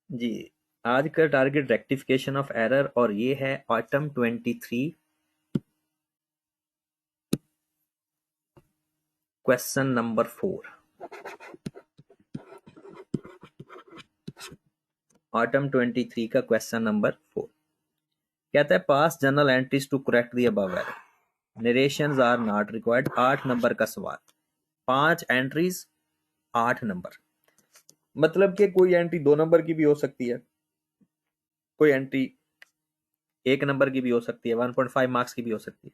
जी, आज का target rectification of error और ये है ऑटम 23 क्वेश्चन नंबर 4। ऑटम 23 का क्वेश्चन नंबर 4 कहता है pass journal entries to correct the above error, narrations are not required. 8 number का सवाल, 5 एंट्रीज 8 नंबर, मतलब कि कोई एंट्री 2 नंबर की भी हो सकती है, कोई एंट्री 1 नंबर की भी हो सकती है, 1.5 मार्क्स की भी हो सकती है।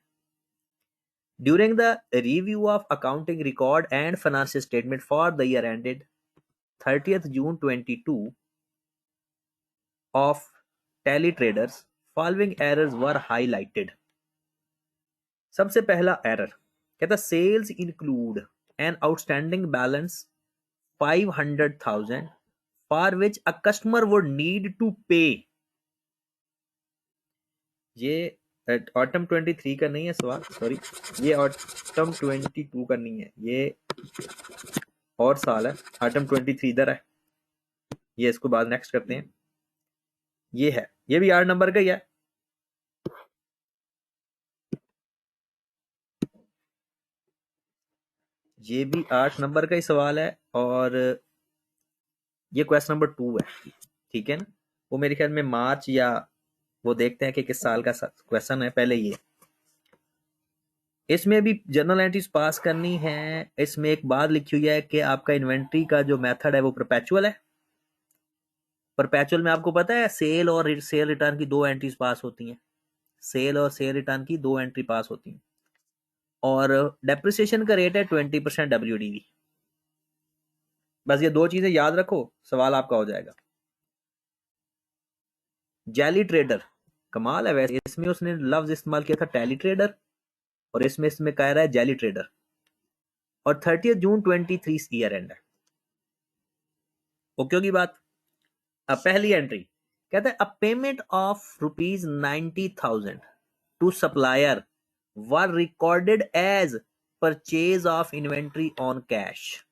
During the review of accounting record and financial statement for the year ended 30th June 22 of TeleTraders, following errors were highlighted। सबसे पहला एरर कहता sales include an outstanding balance 500,000 for which a customer would need to pay. ये autumn 23 का नहीं है सवाल, sorry, ये autumn 22 का नहीं है, ये और साल है। ऑटम 23 इधर है, ये इसको बाद नेक्स्ट करते हैं। ये है, ये भी 8 नंबर का ही है। ये भी 8 नंबर का ही सवाल है और ये क्वेश्चन नंबर 2 है, ठीक है ना। वो मेरे ख्याल में मार्च या वो देखते हैं कि किस साल का क्वेश्चन है। पहले ये, इसमें भी जर्नल एंट्रीज पास करनी है। इसमें एक बात लिखी हुई है कि आपका इन्वेंट्री का जो मेथड है वो परपेचुअल है। परपेचुअल में आपको पता है सेल और सेल रिटर्न की 2 एंट्रीज पास होती हैं, सेल और सेल रिटर्न की 2 एंट्री पास होती हैं, और डेप्रिसिएशन का रेट है 20% WDV। बस ये 2 चीजें याद रखो, सवाल आपका हो जाएगा। जेली ट्रेडर, कमाल है वैसे, इसमें उसने लफ्ज इस्तेमाल किया था टेली ट्रेडर और इसमें कह रहा है जेली ट्रेडर, और 30th June 23 ईयर एंड है। ओके होगी बात। अब पहली एंट्री कहता है a payment of ₹90,000 to supplier were recorded as purchase of inventory on cash.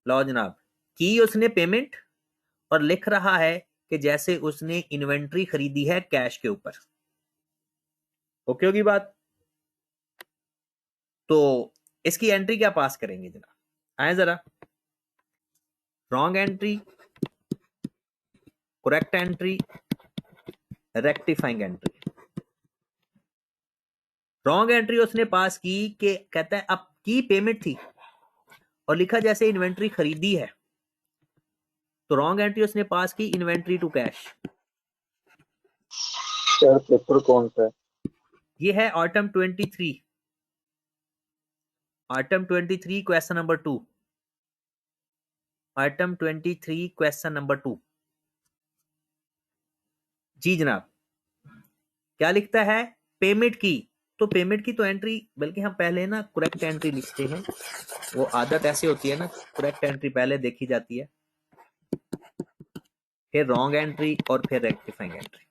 लो जनाब, की उसने पेमेंट और लिख रहा है कि जैसे उसने इन्वेंट्री खरीदी है कैश के ऊपर। ओके होगी बात। तो इसकी एंट्री क्या पास करेंगे जनाब, आए जरा। Wrong entry, correct entry, rectifying entry. Wrong entry उसने पास की कि कहता है अब की पेमेंट थी और लिखा जैसे इन्वेंट्री खरीदी है, तो रॉन्ग एंट्री उसने पास की inventory to cash. Sir paper कौन सा है? ये है autumn 23, autumn 23 question number 2, autumn 23 question number 2। जी जनाब, क्या लिखता है पेमेंट की, तो पेमेंट की तो एंट्री, बल्कि हम पहले ना करेक्ट एंट्री लिखते हैं, वो आदत ऐसे होती है ना, करेक्ट एंट्री पहले देखी जाती है, फिर रॉन्ग एंट्री और फिर रेक्टिफाइंग एंट्री।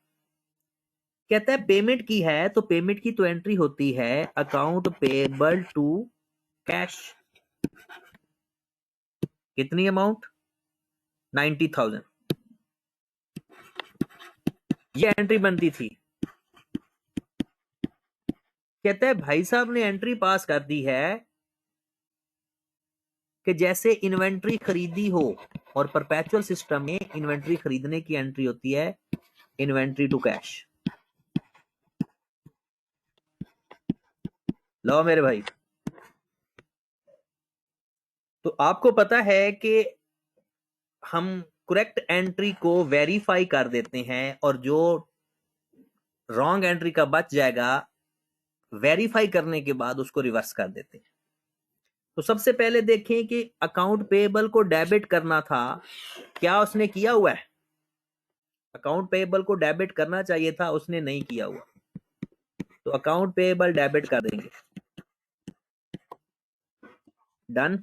कहता है पेमेंट की है तो पेमेंट की तो एंट्री होती है अकाउंट पेबल टू कैश। कितनी अमाउंट, 90,000, ये एंट्री बनती थी। कहता है भाई साहब ने एंट्री पास कर दी है कि जैसे इन्वेंट्री खरीदी हो, और परपेचुअल सिस्टम में इन्वेंट्री खरीदने की एंट्री होती है इन्वेंट्री टू कैश। लो मेरे भाई, तो आपको पता है कि हम करेक्ट एंट्री को वेरीफाई कर देते हैं और जो रॉन्ग एंट्री का बच जाएगा वेरीफाई करने के बाद उसको रिवर्स कर देते हैं। तो सबसे पहले देखें कि अकाउंट पेएबल को डेबिट करना था, क्या उसने किया हुआ है। अकाउंट पेएबल को डेबिट करना चाहिए था, उसने नहीं किया हुआ, तो अकाउंट पेएबल डेबिट कर देंगे। डन।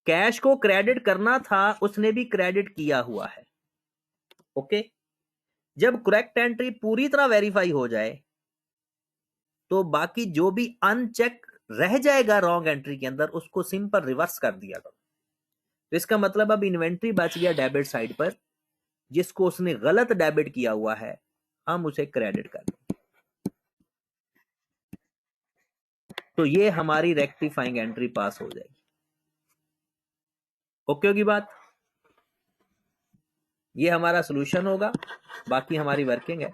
कैश को क्रेडिट करना था, उसने भी क्रेडिट किया हुआ है। ओके, जब करेक्ट एंट्री पूरी तरह वेरीफाई हो जाए तो बाकी जो भी अनचेक रह जाएगा रॉन्ग एंट्री के अंदर उसको सिंपल रिवर्स कर दिया करो। तो इसका मतलब अब इन्वेंट्री बच गया डेबिट साइड पर, जिसको उसने गलत डेबिट किया हुआ है हम उसे क्रेडिट कर दें। तो ये हमारी रेक्टिफाइंग एंट्री पास हो जाएगी। ओके होगी बात? ये हमारा सोल्यूशन होगा, बाकी हमारी वर्किंग है।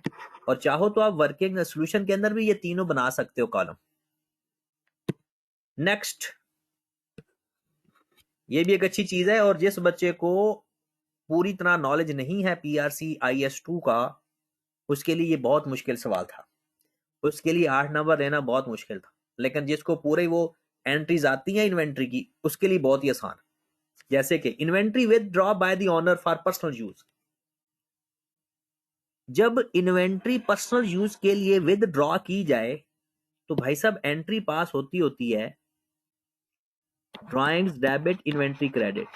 और चाहो तो आप वर्किंग सोल्यूशन के अंदर भी ये तीनों बना सकते हो कॉलम। नेक्स्ट, ये भी एक अच्छी चीज है, और जिस बच्चे को पूरी तरह नॉलेज नहीं है पीआरसी IS2 का, उसके लिए ये बहुत मुश्किल सवाल था। उसके लिए 8 नंबर लेना बहुत मुश्किल था, लेकिन जिसको पूरे वो एंट्रीज आती हैं इन्वेंट्री की, उसके लिए बहुत ही आसान। जैसे कि inventory withdraw bye the owner for personal use. जब इन्वेंट्री पर्सनल यूज के लिए विदड्रॉ की जाए तो भाई साहब एंट्री पास होती है drawings debit inventory credit.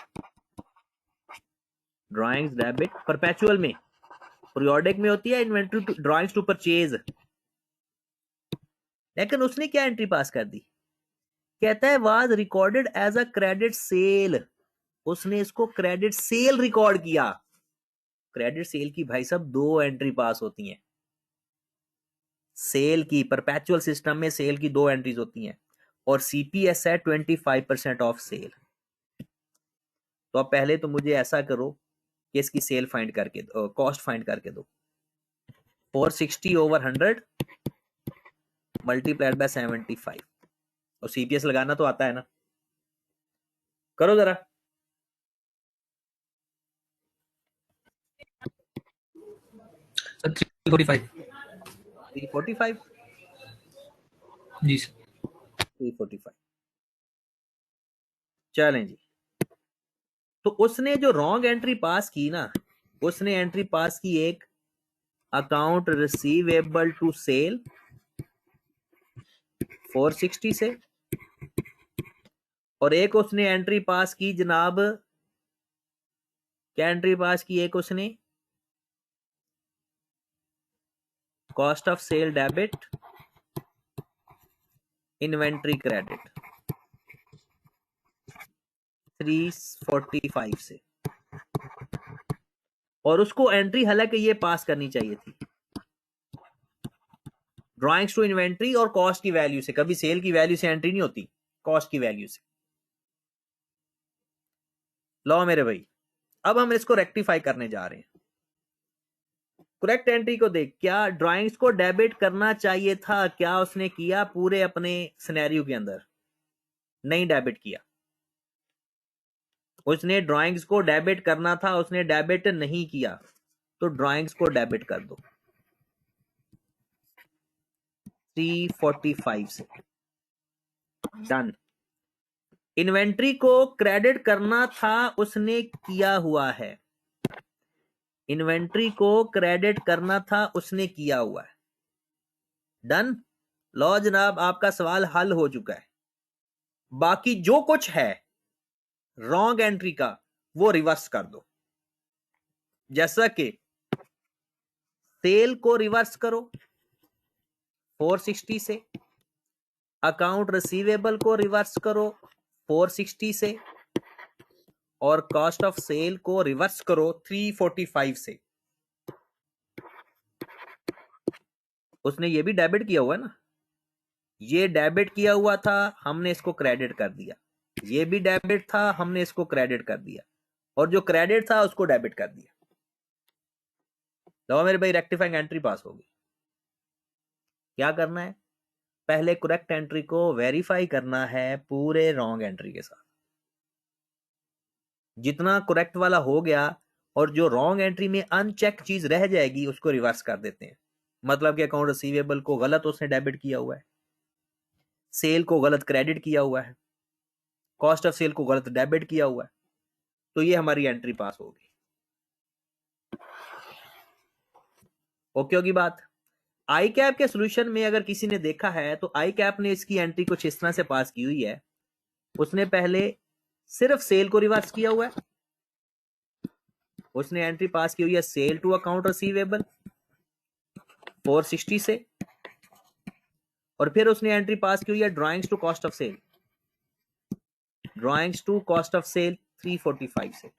Drawings debit perpetual में, पीरियोडिक में होती है इन्वेंट्री ड्राइंग्स टू परचेज। लेकिन उसने क्या एंट्री पास कर दी? कहता है was recorded as a credit sale. उसने इसको क्रेडिट सेल रिकॉर्ड किया। क्रेडिट सेल की भाई साहब 2 एंट्री पास होती हैं। सेल की परपेचुअल सिस्टम में सेल की 2 एंट्रीज होती हैं, और CPS है 25% ऑफ सेल। तो अब पहले तो मुझे ऐसा करो कि इसकी सेल फाइंड करके दो, कॉस्ट फाइंड करके दो। 460/100 मल्टीप्लाइड बाय 75, और CPS लगाना तो आता है ना, करो जरा। सर 345 345 जी सर। 345 चलें जी। तो उसने जो रॉन्ग एंट्री पास की ना, उसने एंट्री पास की एक अकाउंट रिसीवेबल टू सेल 460 से, और एक उसने एंट्री पास की जनाब, क्या एंट्री पास की? एक उसने cost of sale debit inventory credit 345 से, और उसको एंट्री हालांकि ये पास करनी चाहिए थी ड्राइंग्स टू इन्वेंट्री और कॉस्ट की वैल्यू से। कभी सेल की वैल्यू से एंट्री नहीं होती, कॉस्ट की वैल्यू से। लो मेरे भाई, अब हम इसको रेक्टिफाई करने जा रहे हैं। करेक्ट एंट्री को देख, क्या ड्राइंग्स को डेबिट करना चाहिए था? क्या उसने किया पूरे अपने सिनेरियो के अंदर? नहीं डेबिट किया। उसने ड्राइंग्स को डेबिट करना था, उसने डेबिट नहीं किया, तो ड्राइंग्स को डेबिट कर दो 345 से। डन। इन्वेंट्री को क्रेडिट करना था, उसने किया हुआ है। इन्वेंट्री को क्रेडिट करना था, उसने किया हुआ है। डन। लो जनाब, आपका सवाल हल हो चुका है। बाकी जो कुछ है रॉन्ग एंट्री का वो रिवर्स कर दो। जैसा कि सेल को रिवर्स करो 460 से, अकाउंट रिसीवेबल को रिवर्स करो 460 से, और कॉस्ट ऑफ सेल को रिवर्स करो 345 से। उसने ये भी डेबिट किया हुआ है ना, ये डेबिट किया हुआ था, हमने इसको क्रेडिट कर दिया। ये भी डेबिट था, हमने इसको क्रेडिट कर दिया, और जो क्रेडिट था उसको डेबिट कर दिया। तो मेरे भाई रेक्टिफाइंग एंट्री पास होगी। क्या करना है? पहले करेक्ट एंट्री को वेरीफाई करना है पूरे रॉन्ग एंट्री के साथ। जितना करेक्ट वाला हो गया और जो रॉन्ग एंट्री में अनचेक चीज रह जाएगी उसको रिवर्स कर देते हैं। मतलब कि अकाउंट रिसीवेबल को गलत उसने डेबिट किया हुआ है, सेल को गलत क्रेडिट किया हुआ है, कॉस्ट ऑफ सेल को गलत डेबिट किया हुआ है, तो ये हमारी एंट्री पास होगी। ओके होगी बात? आई कैप के सोल्यूशन में अगर किसी ने देखा है तो आई कैप ने इसकी एंट्री कुछ इस तरह से पास की हुई है। उसने पहले सिर्फ सेल को रिवर्स किया हुआ है। उसने एंट्री पास की हुई है सेल टू अकाउंट रिसीवेबल 460 से, और फिर उसने एंट्री पास की हुई है drawings to cost of sale, drawings to cost of sale 345 से।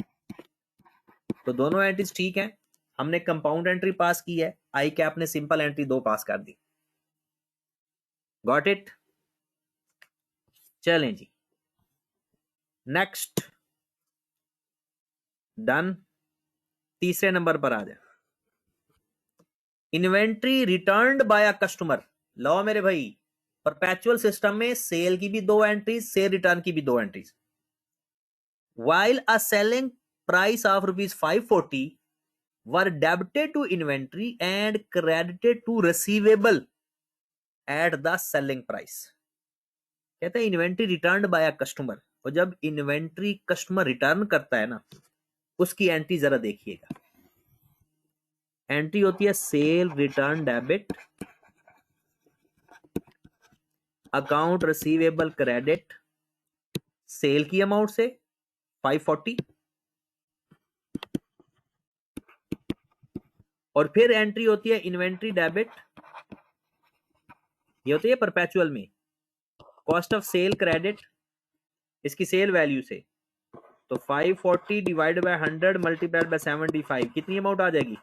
तो दोनों एंट्रीज ठीक हैं, हमने कंपाउंड एंट्री पास की है, आई कैप ने सिंपल एंट्री 2 पास कर दी। Got it? चलें जी, नेक्स्ट, डन। तीसरे नंबर पर आ जाए, inventory returned by a customer. लो मेरे भाई, परपेचुअल सिस्टम में सेल की भी 2 एंट्रीज, सेल रिटर्न की भी 2 entries. while a selling price of rupees 540 were debited to inventory and credited to receivable at the selling price। कहते हैं inventory return by a customer, और जब इन्वेंट्री कस्टमर रिटर्न करता है ना, उसकी एंट्री जरा देखिएगा। एंट्री होती है sale return debit, account receivable credit, sale की अमाउंट से 540, और फिर एंट्री होती है इन्वेंट्री डेबिट, ये होती है परपेचुअल में, कॉस्ट ऑफ सेल क्रेडिट इसकी सेल वैल्यू से। तो 540 डिवाइड बाय 100 मल्टीप्लाइड बाय 75, कितनी अमाउंट आ जाएगी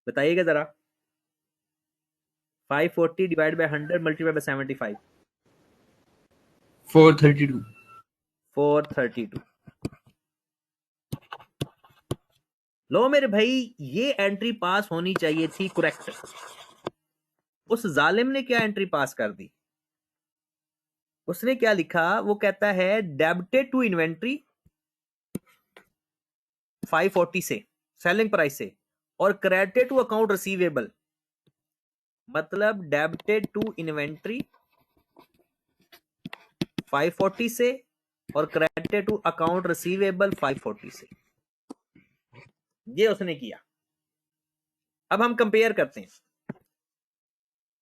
बताइएगा जरा। 540 डिवाइड बाय 100 मल्टीप्लाइड बाय 75, 432। 432। लो मेरे भाई, ये एंट्री पास होनी चाहिए थी करेक्ट। उस जालिम ने क्या एंट्री पास कर दी, उसने क्या लिखा, वो कहता है डेबिटेड टू इन्वेंट्री 540 से, सेलिंग प्राइस से, और क्रेडिटेड टू अकाउंट रिसीवेबल, मतलब डेबिटेड टू इन्वेंट्री 540 से और क्रेडिटेड टू अकाउंट रिसीवेबल 540 से। ये उसने किया। अब हम कंपेयर करते हैं,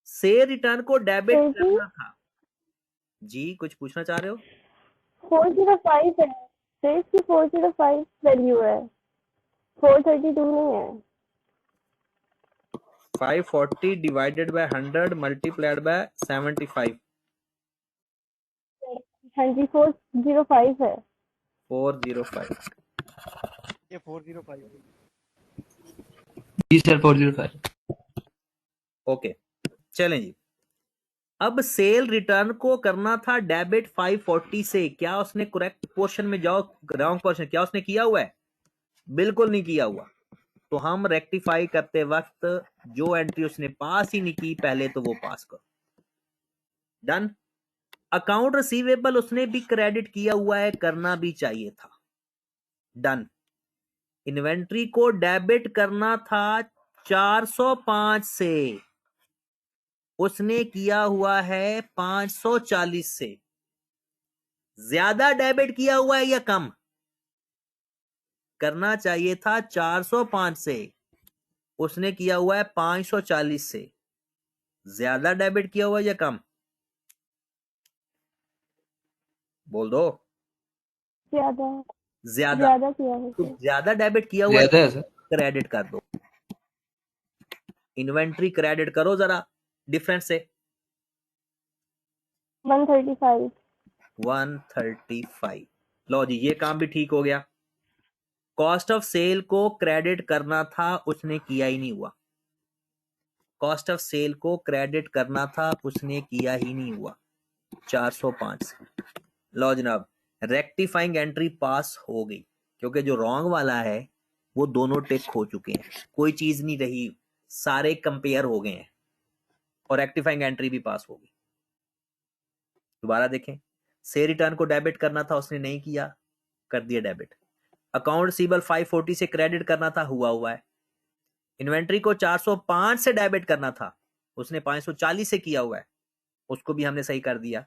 सेल रिटर्न को डेबिट करना था। जी कुछ पूछना चाह रहे हो? 405 है, सेल्स की 405 वैल्यू है, 432 नहीं है। 540 डिवाइडेड बाय 100 मल्टीप्लाइड बाय 75, हाँ जी 405 है। 405। ये 405 जी सर 405। ओके, चलें जी। अब सेल रिटर्न को करना था डेबिट 540 से, क्या उसने करेक्ट पोर्शन में जाओ, रॉन्ग पोर्शन, क्या उसने किया हुआ है? बिल्कुल नहीं किया हुआ। तो हम रेक्टिफाई करते वक्त जो एंट्री उसने पास ही नहीं की पहले, तो वो पास करो। डन। अकाउंट रिसीवेबल उसने भी क्रेडिट किया हुआ है, करना भी चाहिए था। डन। इन्वेंट्री को डेबिट करना था 405 से, उसने किया हुआ है 540 से। ज्यादा डेबिट किया हुआ है या कम? करना चाहिए था 405 से, उसने किया हुआ है 540 से। ज्यादा डेबिट किया हुआ है या कम? बोल दो। ज्यादा ज्यादा। ज्यादा किया है तो सर। ज्यादा डेबिट किया हुआ है, ज्यादा है सर। क्रेडिट कर दो। इन्वेंट्री क्रेडिट करो जरा डिफरेंस से। 135। 135। लो जी, ये काम भी ठीक हो गया। कॉस्ट ऑफ सेल को क्रेडिट करना था, उसने किया ही नहीं हुआ। कॉस्ट ऑफ सेल को क्रेडिट करना था, उसने किया ही नहीं हुआ। 405 से। लो जनाब, रेक्टिफाइंग एंट्री पास हो गई, क्योंकि जो रॉन्ग वाला है वो दोनों टिक हो चुके हैं, कोई चीज नहीं रही, सारे कंपेयर हो गए हैं, और रेक्टिफाइंग एंट्री भी पास हो गई। दोबारा देखें, से रिटर्न को डेबिट करना था, उसने नहीं किया, कर दिया डेबिट। अकाउंट रिसीवेबल 540 से क्रेडिट करना था, हुआ है। इन्वेंट्री को 405 से डेबिट करना था, उसने 540 से किया हुआ है, उसको भी हमने सही कर दिया।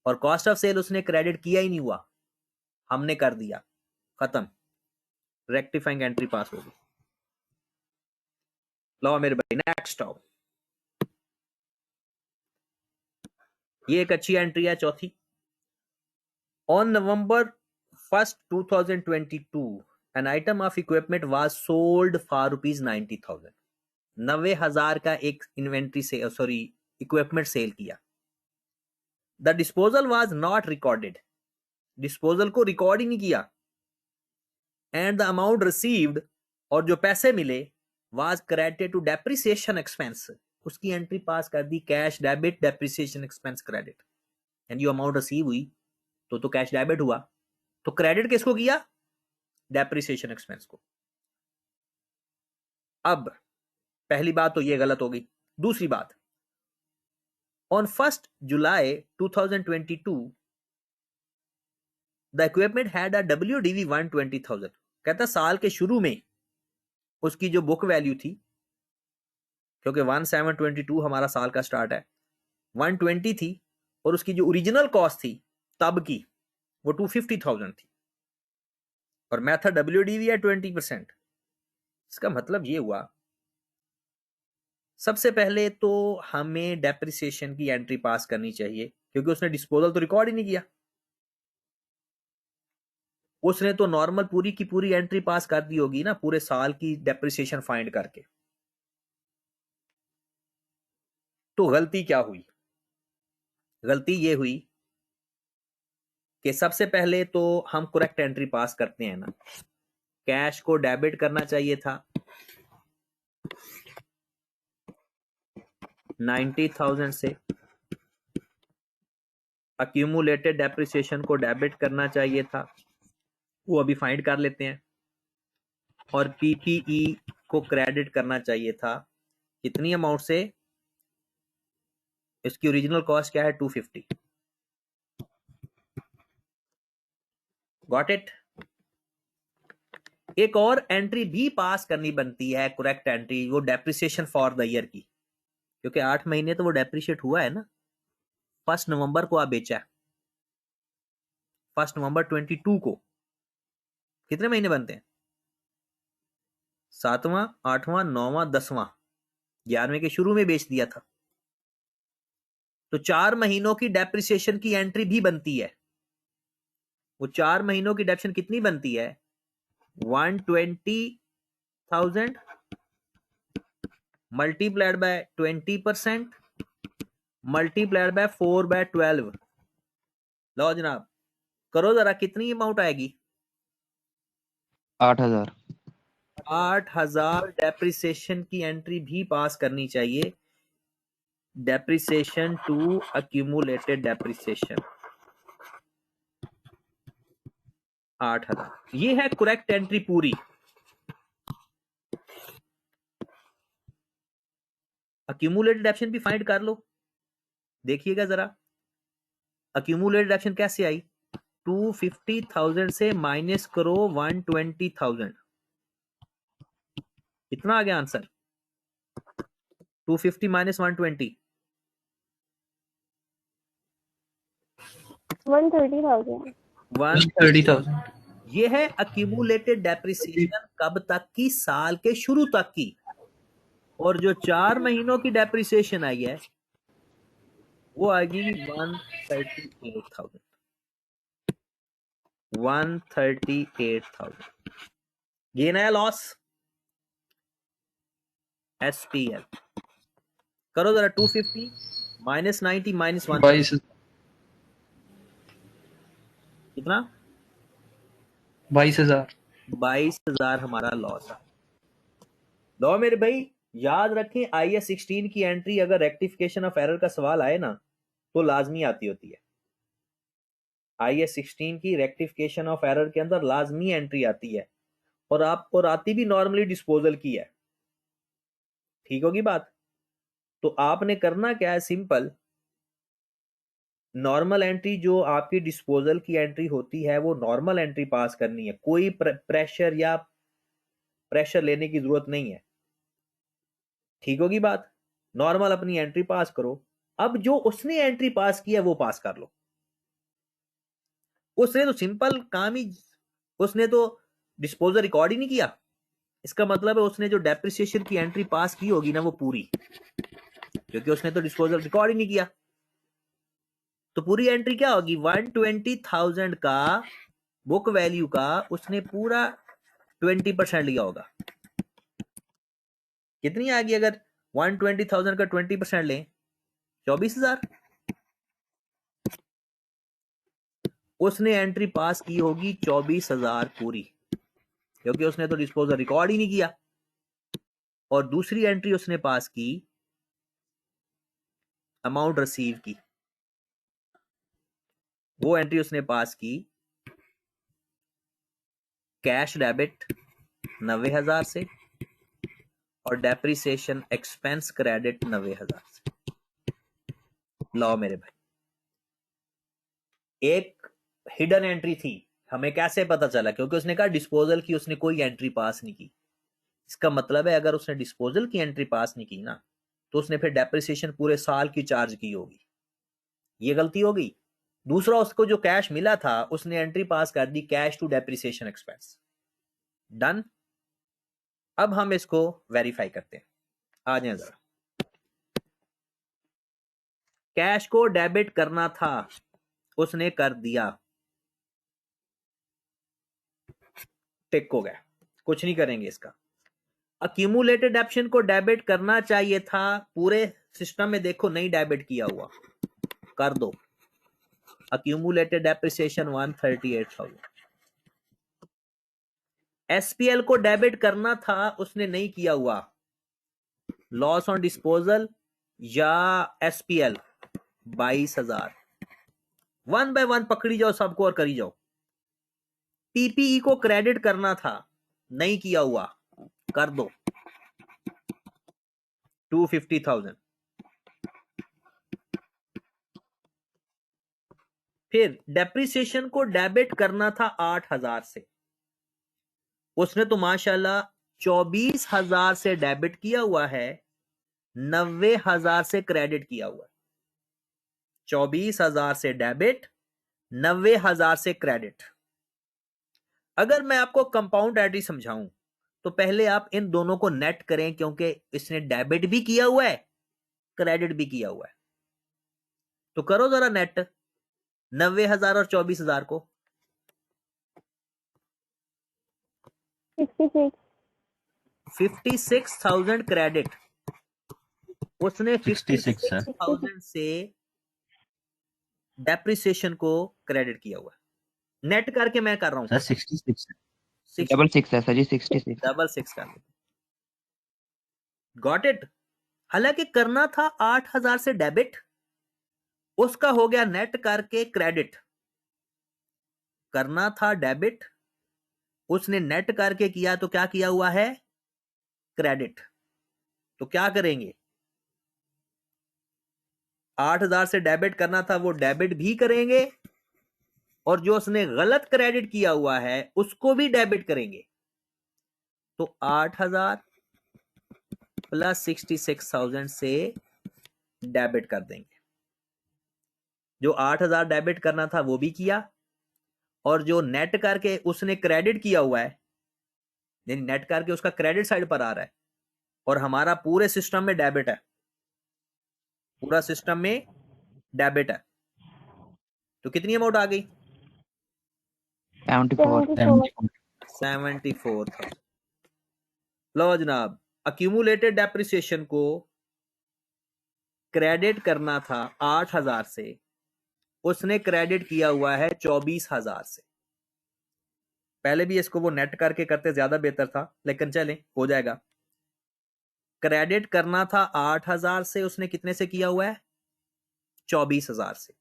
और कॉस्ट ऑफ सेल उसने क्रेडिट किया ही नहीं हुआ, हमने कर दिया, खत्म। रेक्टिफाइंग एंट्री पास हो गई। लो मेरे भाई, नेक्स्ट आओ। ये एक अच्छी एंट्री है, चौथी। On November 1st 2022 an item of equipment was sold for rupees 90,000। 90,000 का एक इन्वेंट्री से इक्विपमेंट सेल किया। The disposal was not recorded. Disposal को रिकॉर्ड ही नहीं किया, एंड द अमाउंट रिसीव्ड, और जो पैसे मिले was credited to depreciation expense, उसकी एंट्री पास कर दी cash debit depreciation expense credit, and जो अमाउंट रिसीव हुई तो कैश डेबिट हुआ, तो क्रेडिट किसको किया? डेप्रिसिएशन एक्सपेंस को। अब पहली बात तो ये गलत हो गई। दूसरी बात, on 1 July 2022 the equipment had a WDV 120,000। कहता साल के शुरू में उसकी जो बुक वैल्यू थी, क्योंकि 1722 हमारा साल का स्टार्ट है, 120 थी, और उसकी जो ओरिजिनल कॉस्ट थी तब की वो 250,000 थी, और मेथड WDV है 20%। इसका मतलब ये हुआ, सबसे पहले तो हमें डेप्रिसिएशन की एंट्री पास करनी चाहिए, क्योंकि उसने डिस्पोजल तो रिकॉर्ड ही नहीं किया। उसने तो नॉर्मल पूरी की पूरी एंट्री पास कर दी होगी ना, पूरे साल की डेप्रिसिएशन फाइंड करके। तो गलती क्या हुई? गलती ये हुई कि सबसे पहले तो हम करेक्ट एंट्री पास करते हैं ना, कैश को डेबिट करना चाहिए था 90,000 से, अक्यूमुलेटेड डेप्रिसिएशन को डेबिट करना चाहिए था, वो अभी फाइंड कर लेते हैं, और PPE को क्रेडिट करना चाहिए था कितनी अमाउंट से? इसकी ओरिजिनल कॉस्ट क्या है? 250। Got it? एक और एंट्री भी पास करनी बनती है, करेक्ट एंट्री, वो डेप्रिसिएशन फॉर द ईयर की, क्योंकि 8 महीने तो वो डेप्रिशिएट हुआ है ना। 1 नवंबर को आप बेचा है, 1 नवंबर 22 को, कितने महीने बनते हैं? 7वां, 8वां, 9वां, 10वां, 11वें के शुरू में बेच दिया था, तो 4 महीनों की डेप्रिसिएशन की एंट्री भी बनती है। वो 4 महीनों की डेप्रिसिएशन कितनी बनती है? 120,000 मल्टीप्लाइड बाय 20% मल्टीप्लाइड बाय 4/12। लो जनाब, करो जरा, कितनी अमाउंट आएगी? 8,000। 8,000 डेप्रिसिएशन की एंट्री भी पास करनी चाहिए, डेप्रिसिएशन टू अक्यूमुलेटेड डेप्रिसिएशन 8,000। ये है करेक्ट एंट्री पूरी। अक्यूमुलेटेड डेप्रिसिएशन भी फाइंड कर लो, देखिएगा जरा अक्यूमुलेटेड डेप्रिसिएशन कैसे आई। 250,000 से माइनस करो 120,000, कितना आ गया आंसर? 250 माइनस 120, 130,000। 130,000। ये है अक्यूमुलेटेड डेप्रिसिएशन कब तक की? साल के शुरू तक की। और जो 4 महीनों की डेप्रिसिएशन आई है वो आएगी 138,000। 138,000 गेन आया, लॉस? SPL करो जरा। 250 माइनस 90 माइनस 1, 22,000। कितना? 22,000। 22,000 हमारा लॉस है। लो मेरे भाई, याद रखें IAS 16 की एंट्री अगर रेक्टिफिकेशन ऑफ एरर का सवाल आए ना तो लाजमी आती होती है। IAS 16 की रेक्टिफिकेशन ऑफ एरर के अंदर लाजमी एंट्री आती है, और आती भी नॉर्मली डिस्पोजल की है। ठीक होगी बात? तो आपने करना क्या है, सिंपल, नॉर्मल एंट्री जो आपकी डिस्पोजल की एंट्री होती है वो नॉर्मल एंट्री पास करनी है, कोई प्रेशर लेने की जरूरत नहीं है। ठीक होगी बात? नॉर्मल अपनी एंट्री पास करो। अब जो उसने एंट्री पास की है वो पास कर लो। उसने तो सिंपल काम ही, उसने तो डिस्पोजल रिकॉर्ड ही नहीं किया। इसका मतलब है उसने जो डेप्रिसिएशन की एंट्री पास की होगी ना वो पूरी, क्योंकि उसने तो डिस्पोजल रिकॉर्ड ही नहीं किया। तो पूरी एंट्री क्या होगी? 120,000 का बुक वैल्यू का उसने पूरा 20% लिया होगा। कितनी आ गई अगर 120,000 का 20% लें? 24,000। उसने एंट्री पास की होगी 24,000 पूरी, क्योंकि उसने तो डिस्पोजल रिकॉर्ड ही नहीं किया। और दूसरी एंट्री उसने पास की अमाउंट रिसीव की, वो एंट्री उसने पास की कैश डेबिट 90,000 से और डेप्रिसिएशन एक्सपेंस क्रेडिट 90,000 से। लाओ मेरे भाई, एक हिडन एंट्री थी, हमें कैसे पता चला? क्योंकि उसने कहा डिस्पोजल की उसने कोई एंट्री पास नहीं की। इसका मतलब है अगर उसने डिस्पोजल की एंट्री पास नहीं की ना, तो उसने फिर डेप्रिसिएशन पूरे साल की चार्ज की होगी, ये गलती हो गई। दूसरा, उसको जो कैश मिला था उसने एंट्री पास कर दी cash to depreciation expense. Done. अब हम इसको वेरीफाई करते हैं, आ जाए जरा। कैश को डेबिट करना था, उसने कर दिया, टिक हो गया, कुछ नहीं करेंगे इसका। अक्यूमुलेटेड ऑप्शन को डेबिट करना चाहिए था, पूरे सिस्टम में देखो नहीं डेबिट किया हुआ, कर दो। Accumulated depreciation 138,000। एसपीएल को डेबिट करना था, उसने नहीं किया हुआ, लॉस ऑन डिस्पोजल या एसपीएल 22,000। वन बाय वन पकड़ी जाओ सबको और करी जाओ। पीपीई को क्रेडिट करना था, नहीं किया हुआ, कर दो 250,000। फिर डेप्रिसिएशन को डेबिट करना था 8,000 से, उसने तो माशाल्लाह 24,000 से डेबिट किया हुआ है, 90,000 से क्रेडिट किया हुआ है। 24,000 से डेबिट, 90,000 से क्रेडिट। अगर मैं आपको कंपाउंड एंट्री समझाऊं तो पहले आप इन दोनों को नेट करें, क्योंकि इसने डेबिट भी किया हुआ है, क्रेडिट भी किया हुआ है। तो करो जरा नेट 90,000 और 24,000 को। 66 56,000 क्रेडिट, उसने 66 सर। 56,000 से डेप्रिसिएशन को क्रेडिट किया हुआ है। नेट करके मैं कर रहा हूं सर 66 डबल सिक्स है सर जी 66 डबल 6 कर देते। Got it. हालांकि करना था 8,000 से डेबिट, उसका हो गया नेट करके क्रेडिट। करना था डेबिट, उसने नेट करके किया, तो क्या किया हुआ है? क्रेडिट। तो क्या करेंगे? 8,000 से डेबिट करना था, वो डेबिट भी करेंगे, और जो उसने गलत क्रेडिट किया हुआ है उसको भी डेबिट करेंगे। तो 8,000 प्लस 66,000 से डेबिट कर देंगे। जो 8,000 डेबिट करना था वो भी किया, और जो नेट करके उसने क्रेडिट किया हुआ है, यानी नेट करके उसका क्रेडिट साइड पर आ रहा है, और हमारा पूरे सिस्टम में डेबिट है, पूरा सिस्टम में डेबिट है। तो कितनी अमाउंट आ गई? 74 74,000। लो जनाब, अक्यूमुलेटेड डेप्रिसिएशन को क्रेडिट करना था 8,000 से, उसने क्रेडिट किया हुआ है 24,000 से। पहले भी इसको वो नेट करके करते ज्यादा बेहतर था, लेकिन चलें हो जाएगा। क्रेडिट करना था 8,000 से, उसने कितने से किया हुआ है? 24,000 से।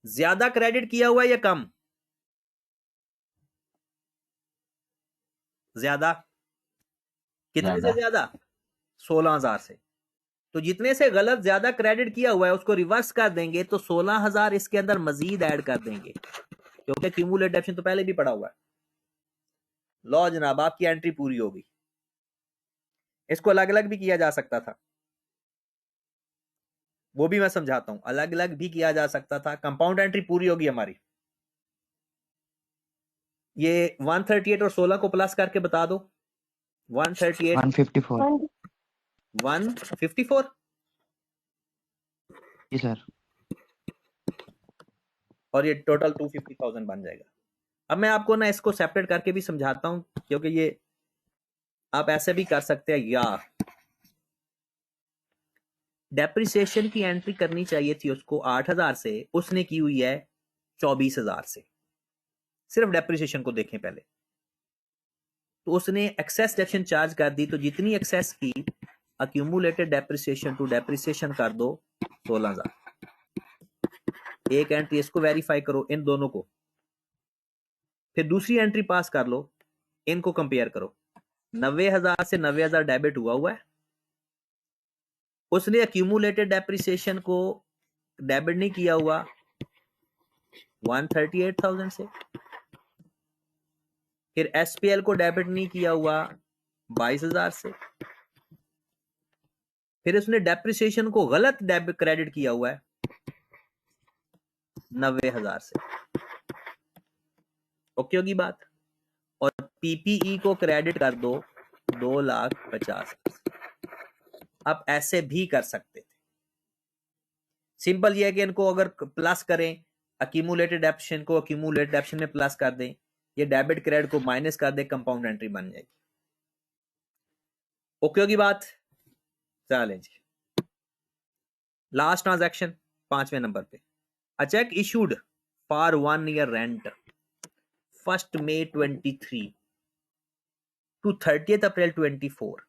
ज्यादा क्रेडिट किया हुआ है या कम? ज्यादा। कितने से ज्यादा? 16,000 से। तो जितने से गलत ज्यादा क्रेडिट किया हुआ है उसको रिवर्स कर देंगे, तो 16,000 इसके अंदर मजीद ऐड कर देंगे, क्योंकि क्यूमुलेटिव ऑप्शन तो पहले भी पड़ा हुआ है। लो जनाब, आपकी एंट्री पूरी होगी। इसको अलग अलग भी किया जा सकता था, वो भी मैं समझाता हूं, अलग अलग भी किया जा सकता था। कंपाउंड एंट्री पूरी होगी हमारी। ये 138 और 16 को प्लस करके बता दो। 138 154 154 जी सर। और ये टोटल 250,000 बन जाएगा। अब मैं आपको ना इसको सेपरेट करके भी समझाता हूं, क्योंकि ये आप ऐसे भी कर सकते हैं। या डेप्रिसिएशन की एंट्री करनी चाहिए थी उसको 8,000 से, उसने की हुई है 24,000 से। सिर्फ डेप्रिसिएशन को देखें पहले, तो उसने एक्सेस डेप्रिसिएशन चार्ज कर दी, तो जितनी एक्सेस की अक्यूमुलेटेड डेप्रिसिएशन टू डेप्रिसिएशन कर दो 16,000। एक एंट्री इसको वेरीफाई करो, इन दोनों को, फिर दूसरी एंट्री पास कर लो, इनको कंपेयर करो। 90,000 से 90,000 डेबिट हुआ है, उसने अक्यूमुलेटेड डेप्रिसिएशन को डेबिट नहीं किया हुआ 138,000 से, फिर एसपीएल को डेबिट नहीं किया हुआ 22,000 से, फिर उसने डेप्रिसिएशन को गलत डेबिट क्रेडिट किया हुआ है 90,000 से। ओके होगी बात। और पीपीई को क्रेडिट कर दो 2,50,000। आप ऐसे भी कर सकते थे। सिंपल ये है कि इनको अगर प्लस करें, अक्यूमुलेटेड डेप्रिसिएशन को अक्यूमुलेटेड डेप्रिसिएशन में प्लस कर दें, ये डेबिट क्रेडिट को माइनस कर दें, कंपाउंड एंट्री बन जाएगी। ओके होगी बात। चलें जी, लास्ट ट्रांजैक्शन 5वें नंबर पे। A cheque issued for 1 year rent 1st May 23 to 30th April 24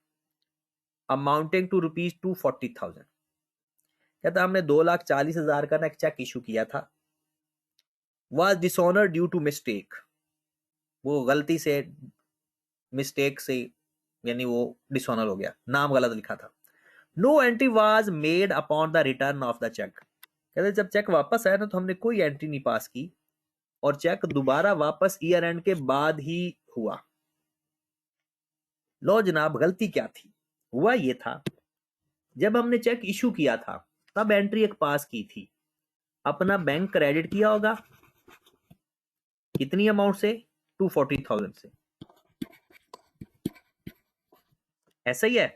amounting to ₹240,000। कहता हमने 2,40,000 का ना एक चेक इशू किया था, was dishonour due to mistake. वो गलती से, मिस्टेक से, यानी वो डिसऑनर हो गया, नाम गलत लिखा था। No entry was made upon the return of the cheque. कहते जब चेक वापस आया ना तो हमने कोई एंट्री नहीं पास की, और चेक दोबारा वापस ईयर एंड के बाद ही हुआ। लो जनाब, गलती क्या थी? हुआ ये था, जब हमने चेक इशू किया था तब एंट्री एक पास की थी, अपना बैंक क्रेडिट किया होगा कितनी अमाउंट से? 240,000 से। ऐसा ही है।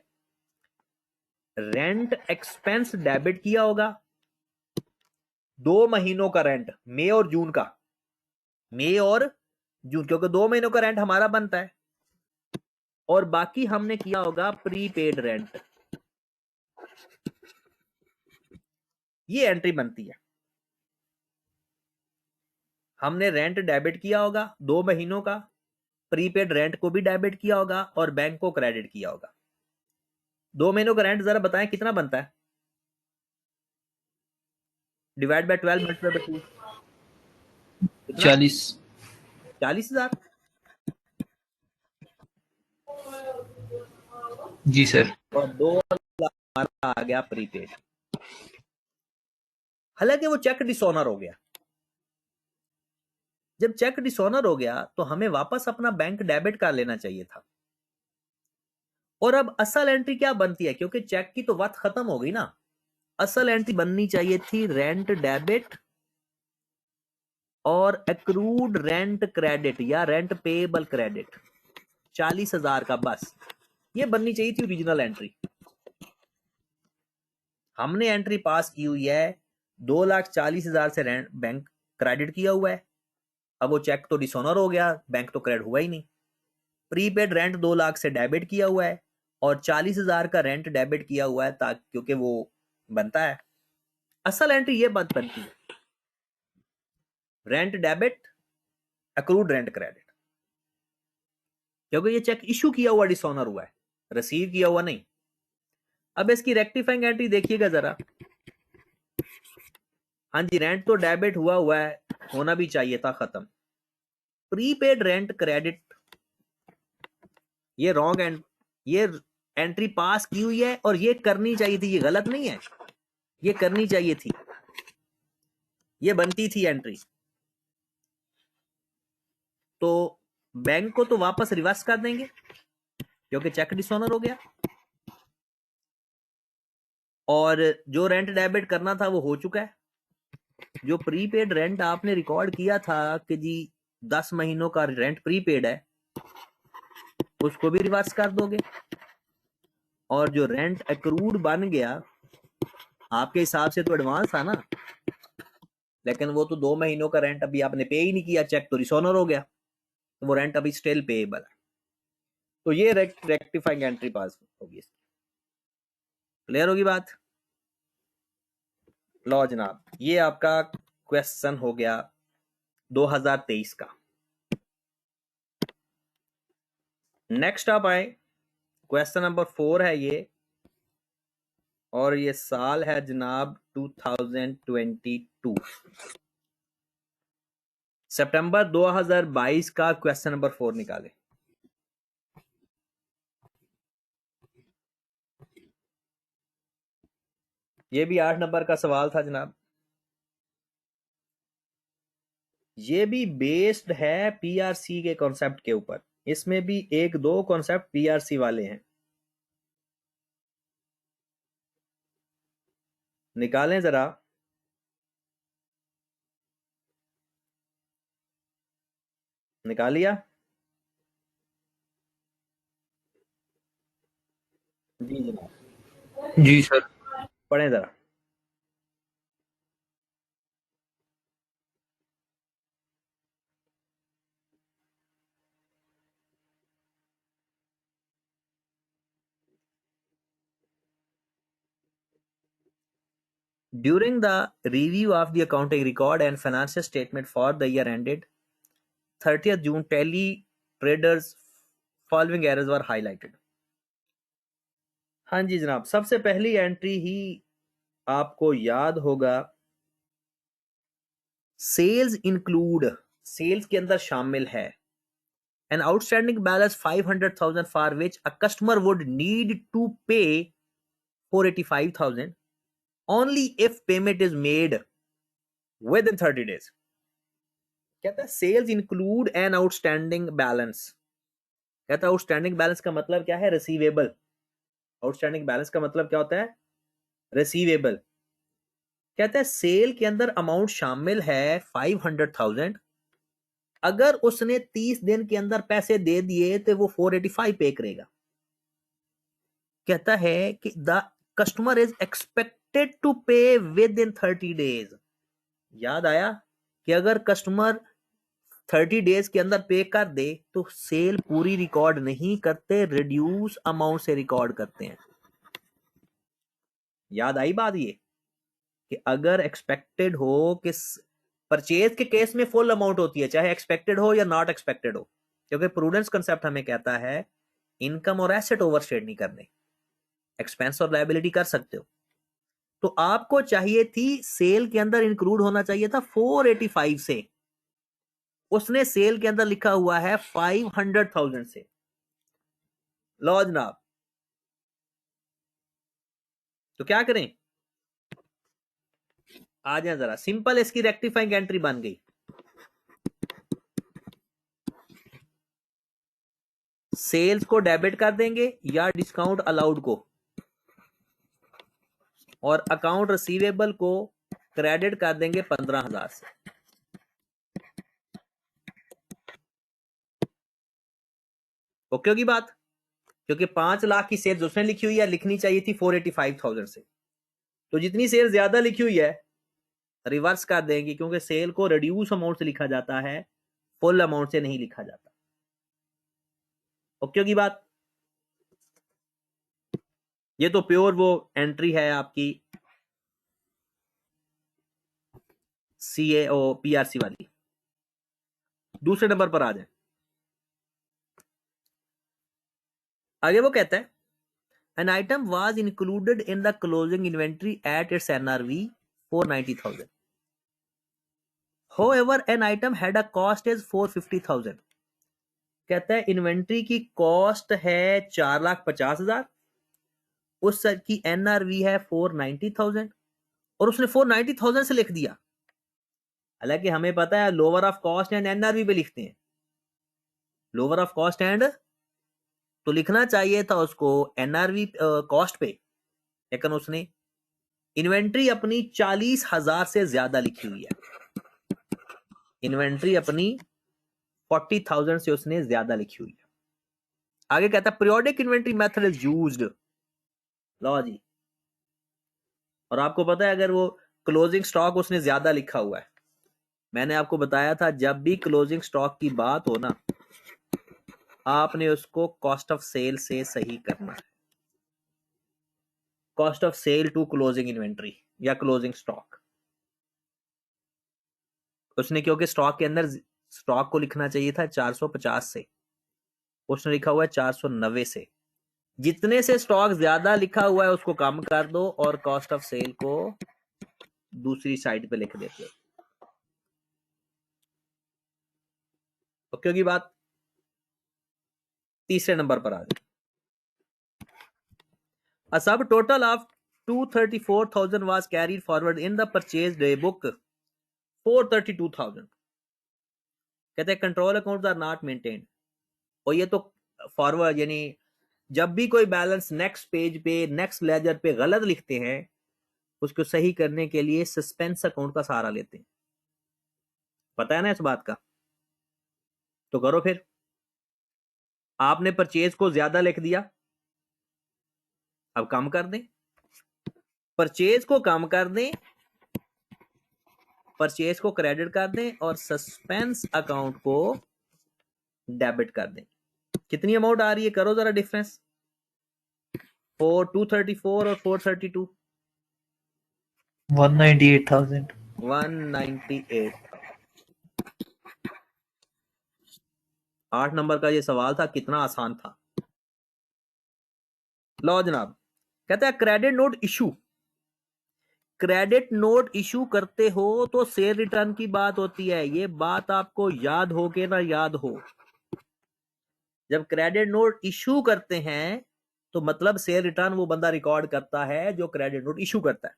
रेंट एक्सपेंस डेबिट किया होगा 2 महीनों का रेंट, मई और जून का, मई और जून, क्योंकि 2 महीनों का रेंट हमारा बनता है, और बाकी हमने किया होगा प्रीपेड रेंट। ये एंट्री बनती है। हमने रेंट डेबिट किया होगा 2 महीनों का, प्रीपेड रेंट को भी डेबिट किया होगा, और बैंक को क्रेडिट किया होगा। 2 महीनों का रेंट जरा बताएं कितना बनता है? Divide by 12 multiply by 2, 40। 40,000। जी सर। और 2 हमारा आ गया प्रीपेड। हालांकि वो चेक डिसऑनर हो गया। जब चेक डिसऑनर हो गया तो हमें वापस अपना बैंक डेबिट कर लेना चाहिए था। और अब असल एंट्री क्या बनती है? क्योंकि चेक की तो बात खत्म हो गई ना, असल एंट्री बननी चाहिए थी रेंट डेबिट और एक्रूड रेंट क्रेडिट या रेंट पेएबल क्रेडिट 40,000 का, बस ये बननी चाहिए थी ओरिजिनल एंट्री। हमने एंट्री पास की हुई है 2,40,000 से रेंट बैंक क्रेडिट किया हुआ है। अब वो चेक तो डिसऑनर हो गया, बैंक तो क्रेडिट हुआ ही नहीं। प्रीपेड रेंट 2 लाख से डेबिट किया हुआ है, और 40,000 का रेंट डेबिट किया हुआ है, ताकि क्योंकि वो बनता है। असल एंट्री ये बनती है rent debit accrued rent credit, क्योंकि ये चेक इशू किया हुआ डिसऑनर हुआ है, रिसीव किया हुआ नहीं। अब इसकी रेक्टिफाइंग एंट्री देखिएगा जरा। हाँ जी, रेंट तो डेबिट हुआ है, होना भी चाहिए था, खत्म। प्रीपेड रेंट क्रेडिट, ये रॉन्ग एंड, ये एंट्री पास की हुई है, और ये करनी चाहिए थी, ये गलत नहीं है, ये करनी चाहिए थी, ये बनती थी एंट्री। तो बैंक को तो वापस रिवर्स कर देंगे क्योंकि चेक डिसऑनर हो गया, और जो रेंट डेबिट करना था वो हो चुका है। जो प्रीपेड रेंट आपने रिकॉर्ड किया था कि जी 10 महीनों का रेंट प्रीपेड है, उसको भी रिवर्स कर दोगे। और जो रेंट एक्रूड बन गया, आपके हिसाब से तो एडवांस था ना, लेकिन वो तो 2 महीनों का रेंट अभी आपने पे ही नहीं किया, चेक तो डिसऑनर हो गया, तो वो रेंट अभी स्टिल पेएबल है। तो ये रेक्टिफाइंग एंट्री पास होगी। क्लियर होगी बात? लो जनाब, ये आपका क्वेश्चन हो गया 2023 का। नेक्स्ट आप आए, क्वेश्चन नंबर 4 है ये, और ये साल है जनाब 2022, सितंबर 2022 का क्वेश्चन नंबर 4 निकाले। ये भी 8 नंबर का सवाल था जनाब। ये भी बेस्ड है पीआरसी के कॉन्सेप्ट के ऊपर। इसमें भी एक दो कॉन्सेप्ट पीआरसी वाले हैं। निकालें जरा। निकाल लिया? जी जनाब, जी सर। पढ़ें जरा। During the review of the accounting record and financial statement for the year ended 30th June, Tally traders following errors were highlighted. हाँ जी जनाब, सबसे पहली एंट्री ही आपको याद होगा, सेल्स इंक्लूड, सेल्स के अंदर शामिल है an outstanding balance 500,000 for which a customer would need to pay 485,000 only if payment is made within 30 days. कहता है sales include an outstanding balance. कहता है आउटस्टैंडिंग बैलेंस का मतलब क्या है? रिसीवेबल। आउटस्टैंडिंग बैलेंस का मतलब क्या होता है? रिसीवेबल। कहता है सेल के अंदर अमाउंट शामिल है 500,000, अगर उसने 30 दिन के अंदर पैसे दे दिए तो वो 485 पे करेगा। कहता है कि the customer is expected to pay within 30 days. याद आया कि अगर कस्टमर 30 डेज के अंदर पे कर दे तो सेल पूरी रिकॉर्ड नहीं करते, रिड्यूस अमाउंट से रिकॉर्ड करते हैं। याद आई बात ये कि अगर एक्सपेक्टेड हो कि परचेज के केस में फुल अमाउंट होती है, चाहे एक्सपेक्टेड हो या नॉट एक्सपेक्टेड हो, क्योंकि प्रूडेंस कंसेप्ट हमें कहता है इनकम और एसेट ओवरस्टेट नहीं करने, एक्सपेंस और लायबिलिटी कर सकते हो। तो आपको चाहिए थी, सेल के अंदर इंक्लूड होना चाहिए था 485 से, उसने सेल के अंदर लिखा हुआ है 500,000 से। लो जनाब, तो क्या करें? आ जाए जरा, सिंपल इसकी रेक्टिफाइंग एंट्री बन गई। सेल्स को डेबिट कर देंगे या डिस्काउंट अलाउड को, और अकाउंट रिसीवेबल को क्रेडिट कर देंगे 15,000 से। ओके होगी बात? क्योंकि 5 लाख की सेल्स उसने लिखी हुई है, लिखनी चाहिए थी 485,000 से, तो जितनी सेल ज्यादा लिखी हुई है रिवर्स कर देंगे, क्योंकि सेल को रिड्यूस अमाउंट से लिखा जाता है, फुल अमाउंट से नहीं लिखा जाता। ओके होगी बात? ये तो प्योर वो एंट्री है आपकी सीएओ पीआरसी वाली। दूसरे नंबर पर आ जाए। आगे वो कहता है an item was included in the closing inventory at its NRV 490,000. However, an item had a cost as 450,000. कहता है इन्वेंट्री की कॉस्ट है 4,50,000, उस की एनआरवी है 490,000, और उसने 490,000 से लिख दिया। हालांकि हमें पता है lower of cost and NRV पे लिखते हैं, लोअर ऑफ कॉस्ट एंड, तो लिखना चाहिए था उसको एनआरवी कॉस्ट पे, लेकिन उसने इन्वेंट्री अपनी 40,000 से ज्यादा लिखी हुई है। इन्वेंट्री अपनी 40,000 से उसने ज्यादा लिखी हुई है। आगे कहता है periodic inventory method is used. लो जी, और आपको पता है अगर वो क्लोजिंग स्टॉक उसने ज्यादा लिखा हुआ है, मैंने आपको बताया था जब भी क्लोजिंग स्टॉक की बात हो ना, आपने उसको कॉस्ट ऑफ सेल से सही करना है। Cost of sale to closing inventory या क्लोजिंग स्टॉक। उसने क्योंकि स्टॉक के अंदर स्टॉक को लिखना चाहिए था 450 से, उसने लिखा हुआ है 490 से। जितने से स्टॉक ज्यादा लिखा हुआ है उसको कम कर दो और कॉस्ट ऑफ सेल को दूसरी साइड पे लिख देते हो। ओके की बात। तीसरे नंबर पर आ जाए। A subtotal of 234,000 was carried forward in the purchase day book 432,000। कहते हैं control accounts are not maintained. और ये तो फॉरवर्ड यानी जब भी कोई बैलेंस नेक्स्ट पेज पे नेक्स्ट लेजर पे गलत लिखते हैं उसको सही करने के लिए सस्पेंस अकाउंट का सहारा लेते हैं। पता है ना इस बात का? तो करो फिर। आपने परचेज को ज्यादा लिख दिया, अब कम कर दें। परचेज को कम कर दें, परचेज को क्रेडिट कर दें और सस्पेंस अकाउंट को डेबिट कर दें। कितनी अमाउंट आ रही है? करो जरा डिफरेंस। 234 और 432 198,000। 198। 8 नंबर का ये सवाल था, कितना आसान था। लो जनाब, कहता है credit note issue. Credit note issue करते हो तो सेल रिटर्न की बात होती है। ये बात आपको याद हो के ना याद हो। जब क्रेडिट नोट इशू करते हैं तो मतलब सेल रिटर्न वो बंदा रिकॉर्ड करता है जो क्रेडिट नोट इशू करता है।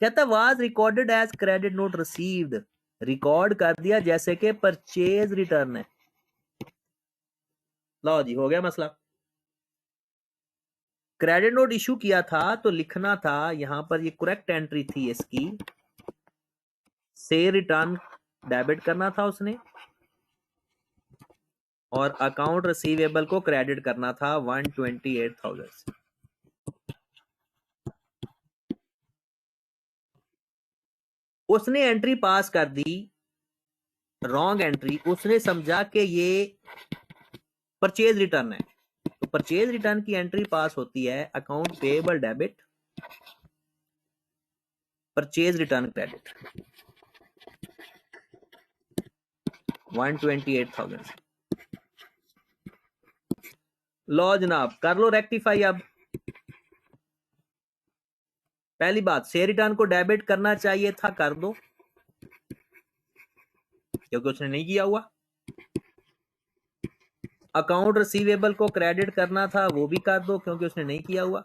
कहता was recorded as credit note received. Record कर दिया जैसे कि परचेज रिटर्न है। लो जी, हो गया मसला। क्रेडिट नोट इशू किया था तो लिखना था यहां पर, ये करेक्ट एंट्री थी इसकी, सेल रिटर्न डेबिट करना था उसने और अकाउंट रिसीवेबल को क्रेडिट करना था 128,000 से। उसने एंट्री पास कर दी, रॉन्ग एंट्री। उसने समझा कि ये परचेज रिटर्न है, तो परचेज रिटर्न की एंट्री पास होती है account payable debit, purchase return credit 128,000। लो जनाब, कर लो रेक्टिफाई। अब पहली बात, सेल रिटर्न को डेबिट करना चाहिए था, कर दो क्योंकि उसने नहीं किया हुआ। अकाउंट रिसीवेबल को क्रेडिट करना था, वो भी कर दो क्योंकि उसने नहीं किया हुआ।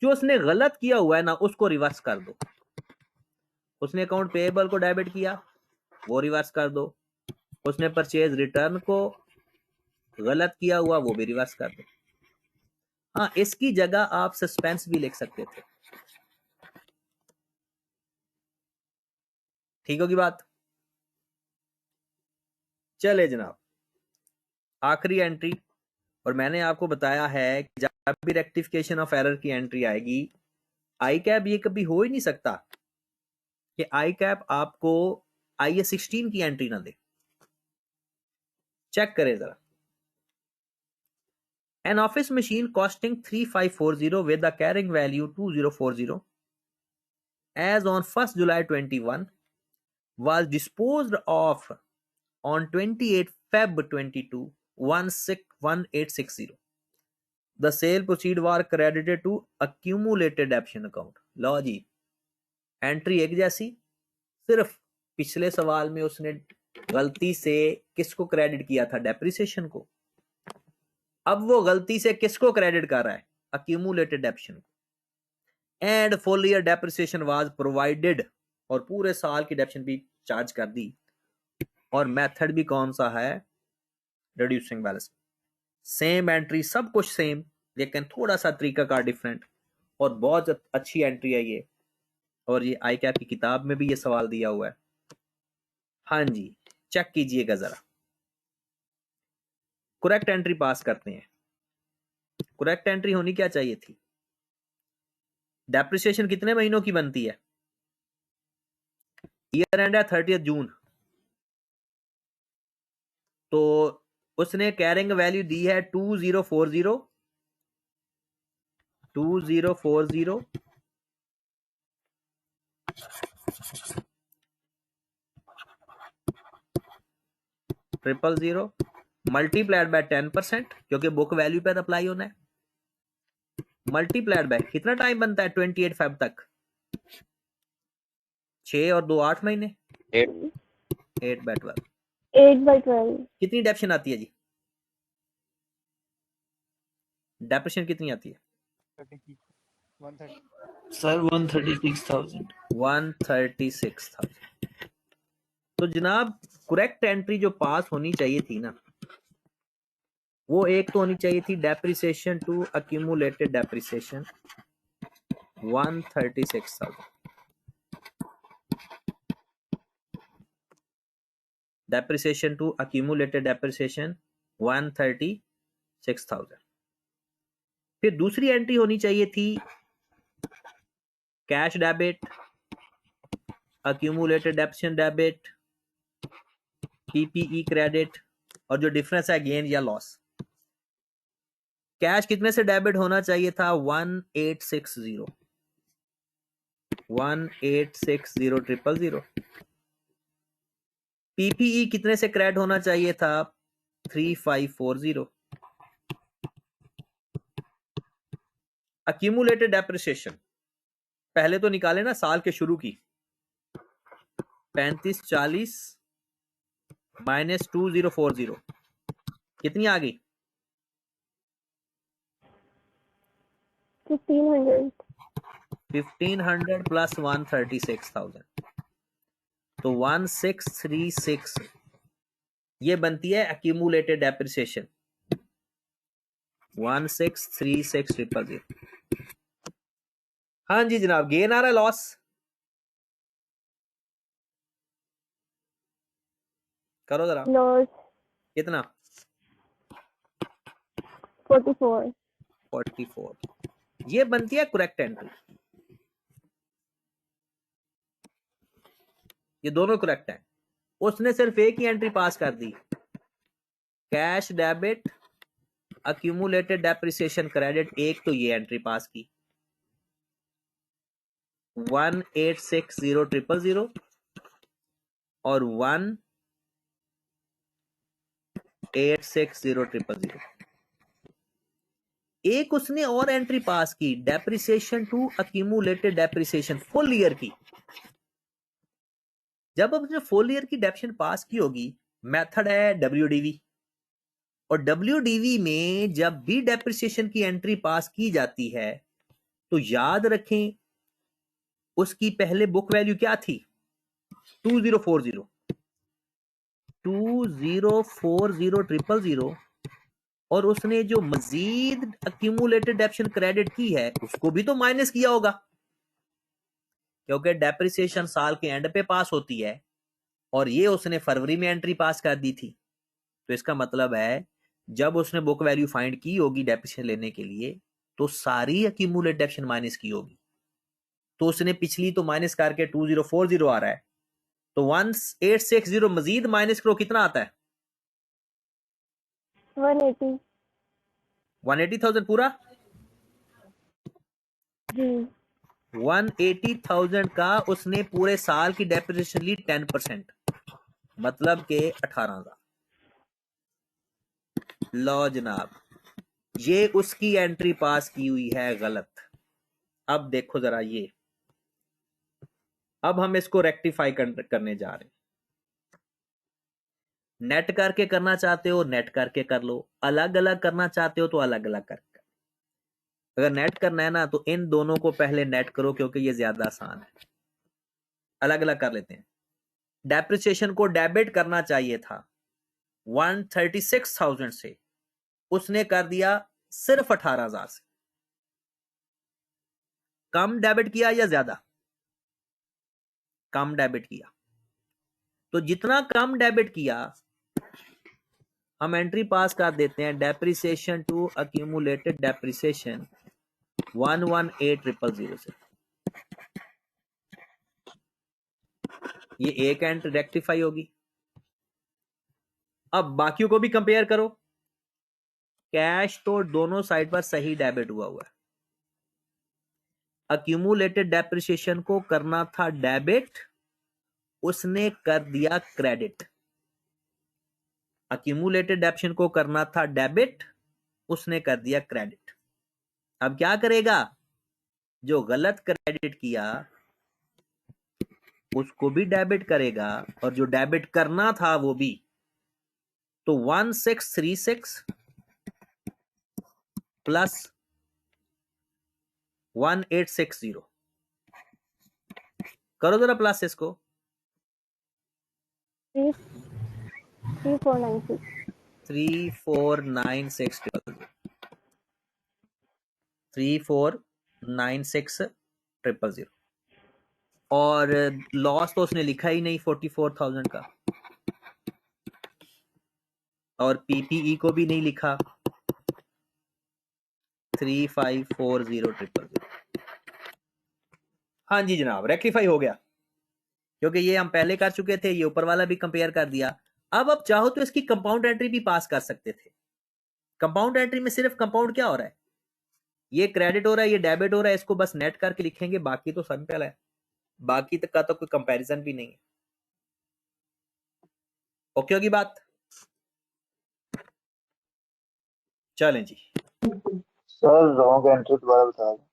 जो उसने गलत किया हुआ है ना उसको रिवर्स कर दो। उसने अकाउंट पेएबल को डेबिट किया, वो रिवर्स कर दो। उसने परचेज रिटर्न को गलत किया हुआ, वो भी रिवर्स कर दो। हाँ, इसकी जगह आप सस्पेंस भी लिख सकते थे। ठीक होगी बात। चले जनाब, आखिरी एंट्री। और मैंने आपको बताया है कि जब भी रेक्टिफिकेशन ऑफ एरर की एंट्री आएगी, आई कैप ये कभी हो ही नहीं सकता कि आई कैप आपको IS16 की एंट्री ना दे। चेक करें जरा। An office machine costing 3540 with a carrying value 2040 as on 1st July 21 was disposed of on 28 Feb 22 1860. The sale proceed were credited to accumulated option account। लो जी, एंट्री एक जैसी, सिर्फ पिछले सवाल में उसने गलती से किसको क्रेडिट किया था? डेप्रिसिएशन को। अब वो गलती से किसको क्रेडिट कर रहा है? अक्यूमुलेटेड ऑप्शन को। And full year depreciation was provided, और पूरे साल की डेप्रिसिएशन भी चार्ज कर दी। और मेथड भी कौन सा है? Reducing balance. सेम एंट्री, सब कुछ सेम, लेकिन थोड़ा सा तरीका का डिफरेंट। और बहुत अच्छी एंट्री है ये, और ये आई कैप की किताब में भी ये सवाल दिया हुआ है। हाँ जी, चेक कीजिएगा जरा। करेक्ट एंट्री पास करते हैं। करेक्ट एंट्री होनी क्या चाहिए थी? डेप्रिसिएशन कितने महीनों की बनती है? ईयर एंड है 30 जून, तो उसने कैरिंग वैल्यू दी है 2040 2040 000 मल्टीप्लाइड बाय 10% क्योंकि बुक वैल्यू पे अप्लाई होना है, मल्टीप्लाइड बाय कितना टाइम बनता है 28 फेब तक, 6 और 2 8 महीने, 8 बाय 12 8/12 कितनी डेप्शन आती है जी, डेप्रेशन कितनी आती है 130 सर 136,000. 136,000। तो जनाब करेक्ट एंट्री जो पास होनी चाहिए थी ना, वो एक तो होनी चाहिए थी depreciation to accumulated depreciation 136,000, depreciation to accumulated depreciation 136,000। फिर दूसरी एंट्री होनी चाहिए थी cash debit, accumulated depreciation debit, PPE credit, और जो डिफरेंस है गेन या लॉस। कैश कितने से डेबिट होना चाहिए था 1860 000। पीपीई कितने से क्रेडिट होना चाहिए था 3540। अक्यूमुलेटेड डेप्रिसिएशन पहले तो निकाले ना साल के शुरू की, 3540 माइनस 2040 कितनी आ गई 1500 1500 प्लस 136,000 तो 1636 ये बनती है अक्यूमुलेटेड डेप्रिसिएशन 1636,000। हाँ जी जनाब, गेन आ रहा है लॉस करो जरा, लॉस कितना 44 44 ये बनती है करेक्ट एंट्री, ये दोनों करेक्ट है। उसने सिर्फ एक ही एंट्री पास कर दी, cash debit accumulated depreciation credit, एक तो ये एंट्री पास की 1860000 और 1860000। एक उसने और एंट्री पास की depreciation to accumulated depreciation full year की। जब उसने फुल ईयर की डेप्रिसिएशन पास की होगी, मेथड है डब्ल्यूडीवी, और डब्ल्यूडीवी में जब भी डेप्रिसिएशन की एंट्री पास की जाती है तो याद रखें उसकी पहले बुक वैल्यू क्या थी 2040 2040,000 और उसने जो मजीद अक्यूमुलेटेड डेप्रिसिएशन क्रेडिट की है उसको भी तो माइनस किया होगा, क्योंकि डेप्रिसिएशन साल के एंड पे पास होती है और ये उसने फरवरी में एंट्री पास कर दी थी। तो इसका मतलब है जब उसने बुक वैल्यू फाइंड की होगी डेप्रिसिएशन लेने के लिए तो सारी अक्यूमुलेटेड डेप्रिसिएशन माइनस की होगी। तो उसने पिछली तो माइनस करके 2040 आ रहा है, तो 1860 मजीद माइनस करो कितना आता है 180 180,000 पूरा, जी 180,000 का उसने पूरे साल की डेप्रिसिएशन ली 10%, मतलब के 18,000। लो जनाब, ये उसकी एंट्री पास की हुई है गलत। अब देखो जरा ये, अब हम इसको रेक्टिफाई करने जा रहे हैं। नेट करके करना चाहते हो नेट करके कर लो, अलग अलग करना चाहते हो तो अलग अलग करके। अगर नेट करना है ना तो इन दोनों को पहले नेट करो क्योंकि ये ज्यादा आसान है। अलग अलग कर लेते हैं। डेप्रिसिएशन को डेबिट करना चाहिए था 136,000 से, उसने कर दिया सिर्फ 18,000 से। कम डेबिट किया या ज्यादा? कम डेबिट किया। तो जितना कम डेबिट किया हम एंट्री पास कर देते हैं डेप्रिसिएशन टू अक्यूमुलेटेड डेप्रिसिएशन 118,000 से। ये एक एंट्री रेक्टिफाई होगी। अब बाकियों को भी कंपेयर करो। कैश तो दोनों साइड पर सही डेबिट हुआ है। अक्यूमुलेटेड डेप्रिसिएशन को करना था डेबिट, उसने कर दिया क्रेडिट। अक्यूमुलेटेड डेप्शन को करना था डेबिट, उसने कर दिया क्रेडिट। अब क्या करेगा, जो गलत क्रेडिट किया उसको भी डेबिट करेगा और जो डेबिट करना था वो भी। तो 1636 प्लस 1860, करो जरा प्लस इसको। 3496 3496 3496 और लॉस तो उसने लिखा ही नहीं 44,000 का, और पीपीई को भी नहीं लिखा 3540,000। हाँ जी जनाब, रेक्टिफाई हो गया, क्योंकि ये हम पहले कर चुके थे, ये ऊपर वाला भी कंपेयर कर दिया। अब चाहो तो इसकी कंपाउंड एंट्री भी पास कर सकते थे। कंपाउंड एंट्री में सिर्फ कंपाउंड क्या हो रहा है, ये क्रेडिट हो रहा है, ये डेबिट हो रहा है, इसको बस नेट करके लिखेंगे, बाकी तो सिंपल है, बाकी तक का तो कोई कंपैरिजन भी नहीं है। ओके होगी बात? चलें जी। सर रॉन्ग एंट्री दोबारा बता दें।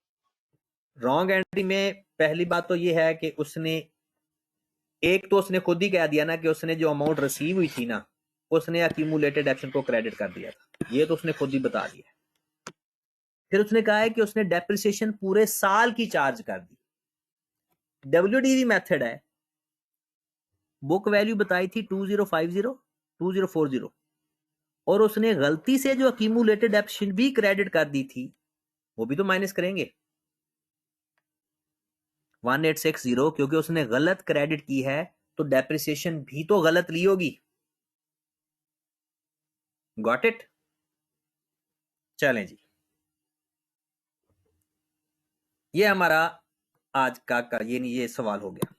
रॉन्ग एंट्री में पहली बात तो ये है कि उसने एक तो उसने खुद ही कह दिया ना कि उसने जो अमाउंट रिसीव हुई थी ना, उसने अक्यूमुलेटेड एक्शन को क्रेडिट कर दिया था, ये तो उसने खुद ही बता दिया। फिर उसने कहा है कि उसने डेप्रिसिएशन पूरे साल की चार्ज कर दी। WDV मेथड है, बुक वैल्यू बताई थी 2050 2040, और उसने गलती से जो अक्यूमुलेटेड एक्शन भी क्रेडिट कर दी थी वो भी तो माइनस करेंगे 1860, क्योंकि उसने गलत क्रेडिट की है तो डेप्रिसिएशन भी तो गलत ली होगी। Got it? चलें जी, ये हमारा आज का ये सवाल हो गया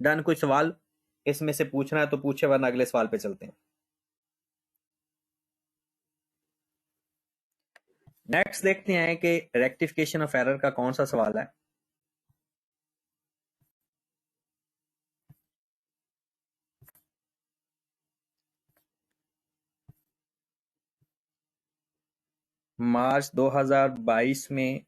डन। कोई सवाल इसमें से पूछना है तो पूछे, वरना अगले सवाल पे चलते हैं। नेक्स्ट देखते हैं कि रेक्टिफिकेशन ऑफ एरर का कौन सा सवाल है। मार्च 2022 में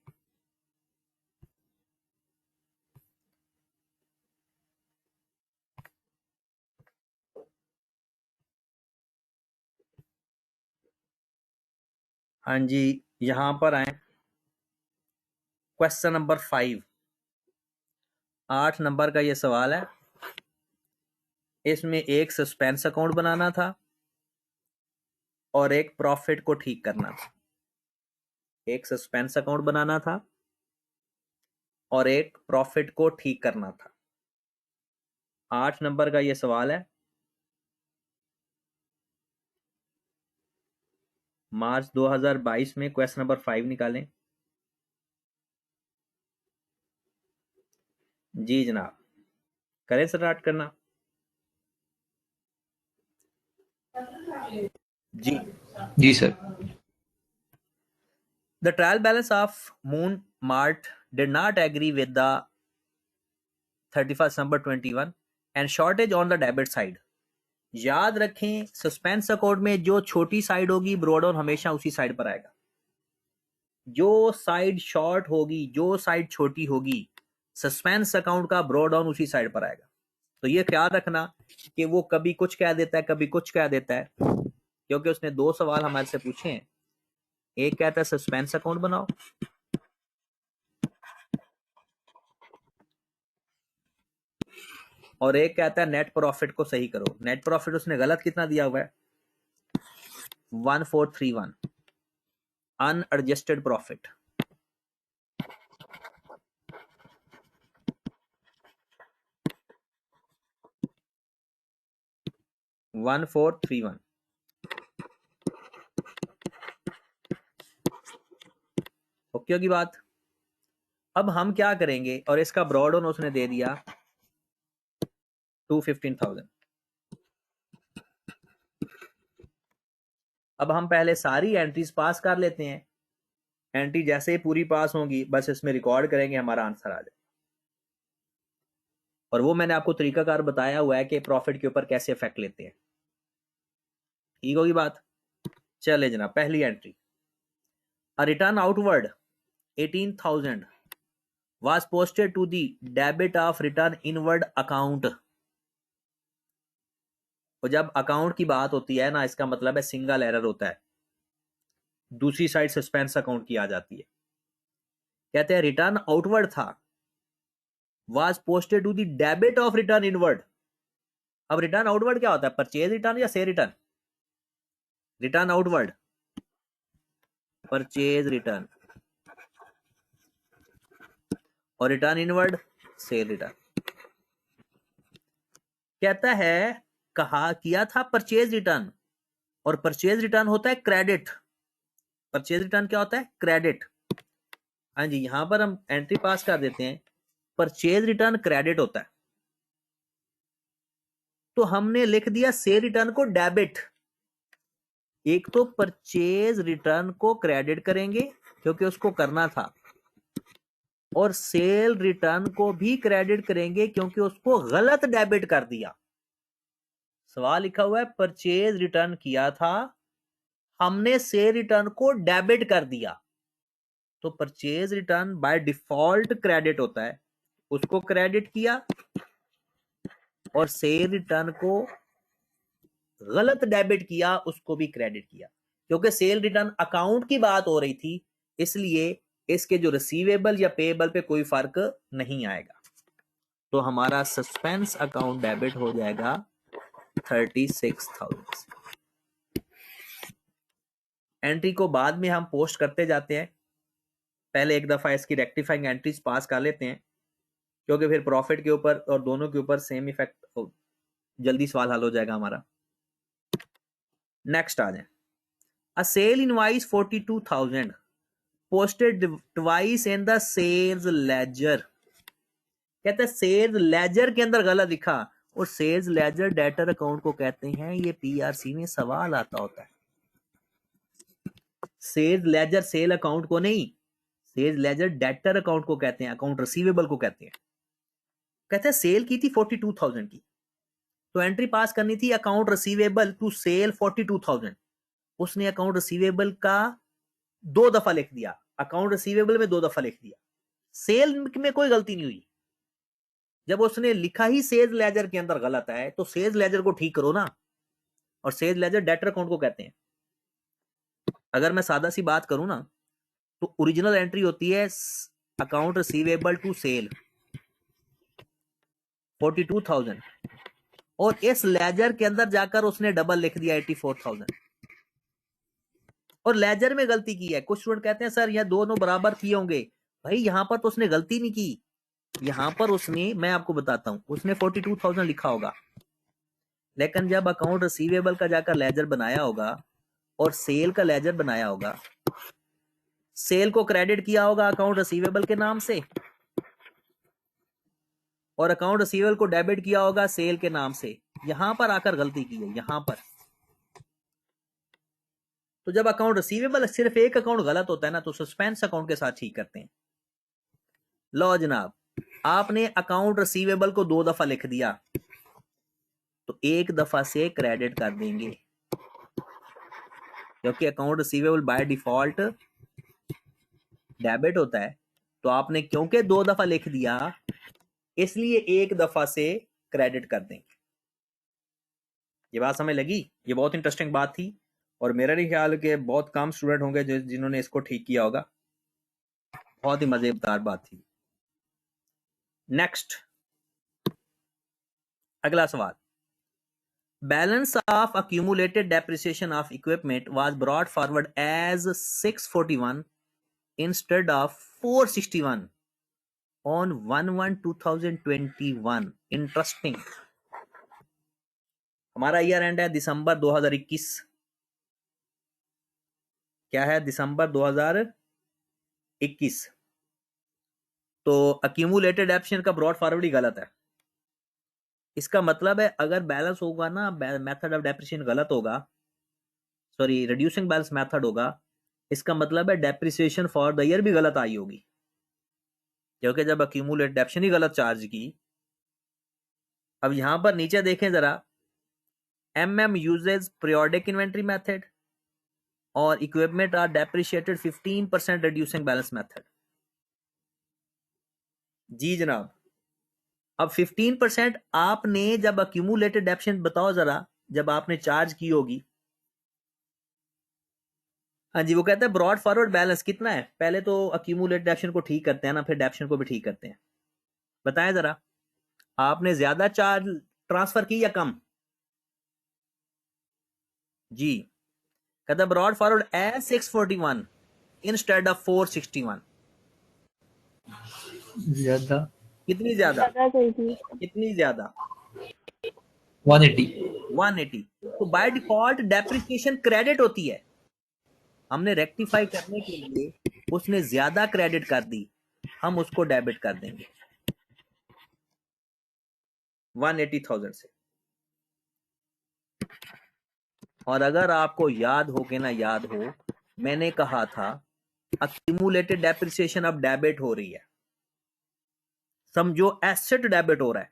हाँ जी, यहां पर आए क्वेश्चन नंबर 5, 8 नंबर का ये सवाल है। इसमें एक सस्पेंस अकाउंट बनाना था और एक प्रॉफिट को ठीक करना था। एक सस्पेंस अकाउंट बनाना था और एक प्रॉफिट को ठीक करना था। 8 नंबर का ये सवाल है। मार्च 2022 में क्वेश्चन नंबर 5 निकालें जी जनाब, करें स्टार्ट करना जी। जी sir. The trial balance of Moon Mart did not agree with the 31st December 21 and shortage on the debit side. याद रखें, सस्पेंस अकाउंट में जो छोटी साइड होगी ब्रोडाउन हमेशा उसी साइड पर आएगा। जो साइड शॉर्ट होगी, जो साइड छोटी होगी, सस्पेंस अकाउंट का ब्रोडाउन उसी साइड पर आएगा। तो ये ख्याल रखना कि वो कभी कुछ कह देता है, कभी कुछ कह देता है, क्योंकि उसने 2 सवाल हमारे से पूछे हैं। एक कहता है सस्पेंस अकाउंट बनाओ, और एक कहता है नेट प्रॉफिट को सही करो। नेट प्रॉफिट उसने गलत कितना दिया हुआ है, 1431 अनएडजस्टेड प्रॉफिट। ओके होगी बात? अब हम क्या करेंगे, और इसका ब्रॉड ऑन उसने दे दिया 215,000। अब हम पहले सारी एंट्रीज पास कर लेते हैं। एंट्री जैसे ही पूरी पास होंगी बस इसमें रिकॉर्ड करेंगे, हमारा आंसर आ जाए। और वो मैंने आपको तरीकाकार बताया हुआ है कि प्रॉफिट के ऊपर कैसे इफेक्ट लेते हैं। ठीक होगी बात। चले जनाब, पहली entry, a return outward 18,000 was posted to the debit of return inward account। और जब अकाउंट की बात होती है ना, इसका मतलब है सिंगल एरर होता है, दूसरी साइड सस्पेंस अकाउंट की आ जाती है। कहते हैं रिटर्न आउटवर्ड था, was posted to the debit of return inward। अब रिटर्न आउटवर्ड क्या होता है, परचेज रिटर्न या cell return? Return outward purchase return और रिटर्न इनवर्ड सेल रिटर्न। कहता है कहा किया था परचेज रिटर्न, और परचेज रिटर्न होता है क्रेडिट। परचेज रिटर्न क्या होता है, क्रेडिट। हाँ जी, यहां पर हम एंट्री पास कर देते हैं, परचेज रिटर्न क्रेडिट होता है, तो हमने लिख दिया सेल रिटर्न को डेबिट। एक तो परचेज रिटर्न को क्रेडिट करेंगे क्योंकि उसको करना था, और सेल रिटर्न को भी क्रेडिट करेंगे क्योंकि उसको गलत डेबिट कर दिया। सवाल लिखा हुआ है परचेज रिटर्न किया था, हमने सेल रिटर्न को डेबिट कर दिया, तो purchase return by default credit होता है, उसको क्रेडिट किया, और सेल रिटर्न को गलत डेबिट किया, उसको भी क्रेडिट किया। क्योंकि सेल रिटर्न अकाउंट की बात हो रही थी, इसलिए इसके जो रिसीवेबल या पेएबल पे कोई फर्क नहीं आएगा, तो हमारा सस्पेंस अकाउंट डेबिट हो जाएगा 36,000। एंट्री को बाद में हम पोस्ट करते जाते हैं, पहले एक दफा इसकी रेक्टिफाइंग एंट्रीज पास कर लेते हैं, क्योंकि फिर प्रॉफिट के ऊपर और दोनों के ऊपर सेम इफेक्ट, जल्दी सवाल हल हो जाएगा हमारा। नेक्स्ट आ जाए, a sale invoice 42,000 posted twice in the sales ledger. कहते हैं सेल्स लेजर के अंदर गलत लिखा, और सेल्स लेजर डेटर अकाउंट को कहते हैं, ये पीआरसी में सवाल आता होता है। सेल्स लेजर सेल अकाउंट को नहीं, सेल्स लेजर डेटर अकाउंट को कहते हैं, अकाउंट रिसीवेबल को कहते हैं। कहते हैं सेल की थी 42,000 की, तो एंट्री पास करनी थी अकाउंट रिसीवेबल टू सेल 42,000। उसने अकाउंट रिसीवेबल का 2 दफा लिख दिया, अकाउंट रिसीवेबल में 2 दफा लिख दिया, सेल में कोई गलती नहीं हुई। जब उसने लिखा ही सेल्स लेजर के अंदर गलत है, तो सेल्स लेजर को ठीक करो ना, और सेल्स लेजर डेटर अकाउंट को कहते हैं। अगर मैं सादा सी बात करूं ना, तो ओरिजिनल एंट्री होती है अकाउंट रिसीवेबल टू सेल 42,000, और इस लेजर के अंदर जाकर उसने डबल लिख दिया 84,000, और लेजर में गलती की है। कुछ स्टूडेंट कहते हैं सर यह दोनों बराबर किए होंगे, भाई यहां पर तो उसने गलती नहीं की, यहां पर उसने, मैं आपको बताता हूं, उसने 42,000 लिखा होगा, लेकिन जब अकाउंट रिसीवेबल का जाकर लेजर बनाया होगा और सेल का लेजर बनाया होगा, सेल को क्रेडिट किया होगा अकाउंट रिसीवेबल के नाम से, और अकाउंट रिसीवेबल को डेबिट किया होगा सेल के नाम से। यहां पर आकर गलती की है, यहां पर। तो जब अकाउंट रिसीवेबल सिर्फ एक अकाउंट गलत होता है ना, तो सस्पेंस अकाउंट के साथ ठीक करते हैं। लो जनाब, आपने अकाउंट रिसीवेबल को 2 दफा लिख दिया, तो 1 दफा से क्रेडिट कर देंगे, क्योंकि account receivable by default debit होता है। तो आपने क्योंकि 2 दफा लिख दिया, इसलिए 1 दफा से क्रेडिट कर देंगे। ये बात समझ लगी? ये बहुत इंटरेस्टिंग बात थी, और मेरा नहीं ख्याल कि बहुत कम स्टूडेंट होंगे जिन्होंने इसको ठीक किया होगा। बहुत ही मजेदार बात थी। नेक्स्ट, अगला सवाल, balance of accumulated depreciation of equipment was brought forward as 641 instead of 461 on 1/1/2021। Interesting. हमारा ईयर एंड है दिसंबर 2021। क्या है, दिसंबर 2021। तो अक्यूमुलेटेड डेप्रिसिएशन का ब्रॉड फॉरवर्ड ही गलत है। इसका मतलब है अगर बैलेंस होगा ना, मेथड ऑफ डेप्रिसिएशन गलत होगा, सॉरी रिड्यूसिंग बैलेंस मेथड होगा, इसका मतलब है डेप्रिसिएशन फॉर द ईयर भी गलत आई होगी, क्योंकि जब अक्यूमुलेटेड डेप्रिसिएशन ही गलत चार्ज की। अब यहां पर नीचे देखें जरा, MM uses periodic inventory method और equipment are depreciated 15% reducing balance method? जी जनाब, अब 15% आपने जब accumulated depreciation बताओ जरा, जब आपने चार्ज की होगी। हाँ जी, वो कहता है ब्रॉड फॉरवर्ड बैलेंस कितना है, पहले तो accumulated depreciation को ठीक करते हैं ना, फिर depreciation को भी ठीक करते हैं। बताएं जरा, आपने ज्यादा चार्ज ट्रांसफर की या कम? जी, कहता है brought forward as 641 instead of 461। ज्यादा कितनी ज्यादा? ज्यादा सही थी। कितनी ज्यादा? 180। 180। तो बाय डिफॉल्ट डेप्रिसिएशन क्रेडिट होती है, हमने रेक्टिफाई करने के लिए उसने ज्यादा क्रेडिट कर दी, हम उसको डेबिट कर देंगे 180,000 से। और अगर आपको याद हो कि ना याद हो, मैंने कहा था अक्यूमुलेटेड डेप्रिसिएशन अब डेबिट हो रही है, समझो एसेट डेबिट हो रहा है।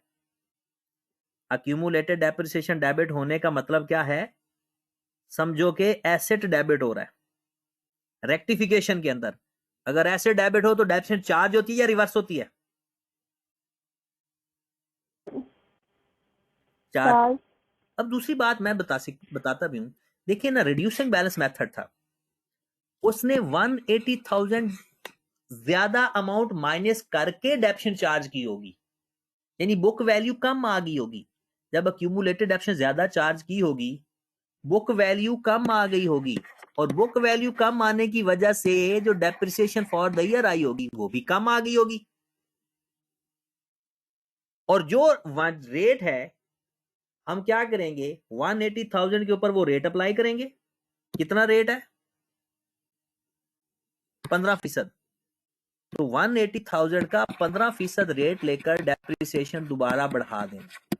अक्यूमुलेटेड डेप्रिसिएशन डेबिट होने का मतलब क्या है, समझो कि एसेट डेबिट हो रहा है। रेक्टिफिकेशन के अंदर अगर एसेट डेबिट हो तो डेप्रिसिएशन चार्ज होती है या रिवर्स होती है? चार्ज। अब दूसरी बात मैं बताता भी हूं, देखिए ना, रिड्यूसिंग बैलेंस मेथड था, उसने 180,000 ज्यादा अमाउंट माइनस करके डेप्रिसिएशन चार्ज की होगी, यानी बुक वैल्यू कम आ गई होगी। जब अक्यूमुलेटेड डेप्रिसिएशन ज्यादा चार्ज की होगी, बुक वैल्यू कम आ गई होगी, और बुक वैल्यू कम आने की वजह से जो depreciation for the year I होगी वो भी कम आ गई होगी। और जो रेट है हम क्या करेंगे, 180,000 के ऊपर वो रेट अप्लाई करेंगे। कितना रेट है? 15%। तो 180,000 का 15% रेट लेकर डेप्रिसिएशन दोबारा बढ़ा देंगे।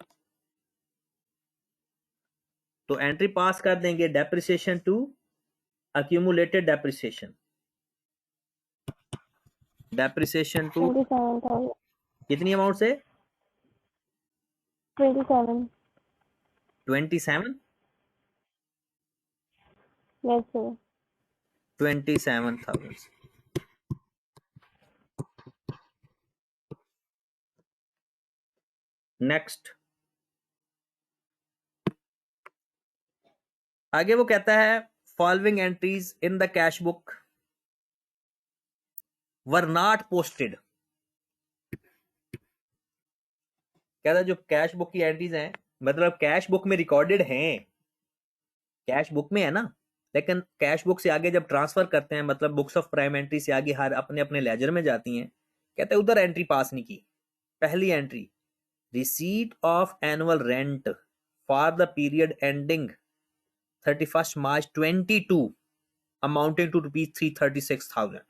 तो एंट्री पास कर देंगे depreciation to accumulated depreciation, depreciation to 27,000। कितनी अमाउंट से? 27। 27। Yes sir. 27,000। नेक्स्ट, आगे वो कहता है following entries in the cash book were not posted. कहता है जो कैश बुक की एंट्रीज हैं, मतलब कैश बुक में रिकॉर्डेड हैं, कैश बुक में है ना, लेकिन कैश बुक से आगे जब ट्रांसफर करते हैं, मतलब बुक्स ऑफ प्राइम एंट्री से आगे हर अपने अपने लेजर में जाती हैं, कहते हैं उधर एंट्री पास नहीं की। पहली entry, receipt of annual rent for the period ending 31 March 22 amounting to ₹336,000।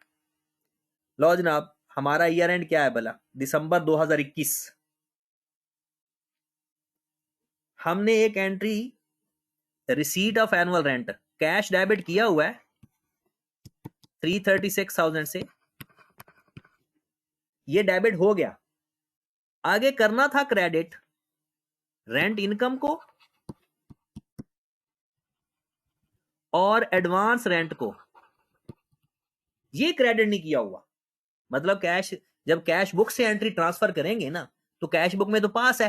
लो जनाब, हमारा ईयर एंड क्या है भला? दिसंबर 2021। हमने एक entry receipt of annual rent cash debit किया हुआ है 336,000 से, ये डेबिट हो गया। आगे करना था क्रेडिट रेंट इनकम को और एडवांस रेंट को, ये क्रेडिट नहीं किया हुआ। मतलब कैश, जब कैश बुक से एंट्री ट्रांसफर करेंगे ना, तो कैश बुक में तो पास है।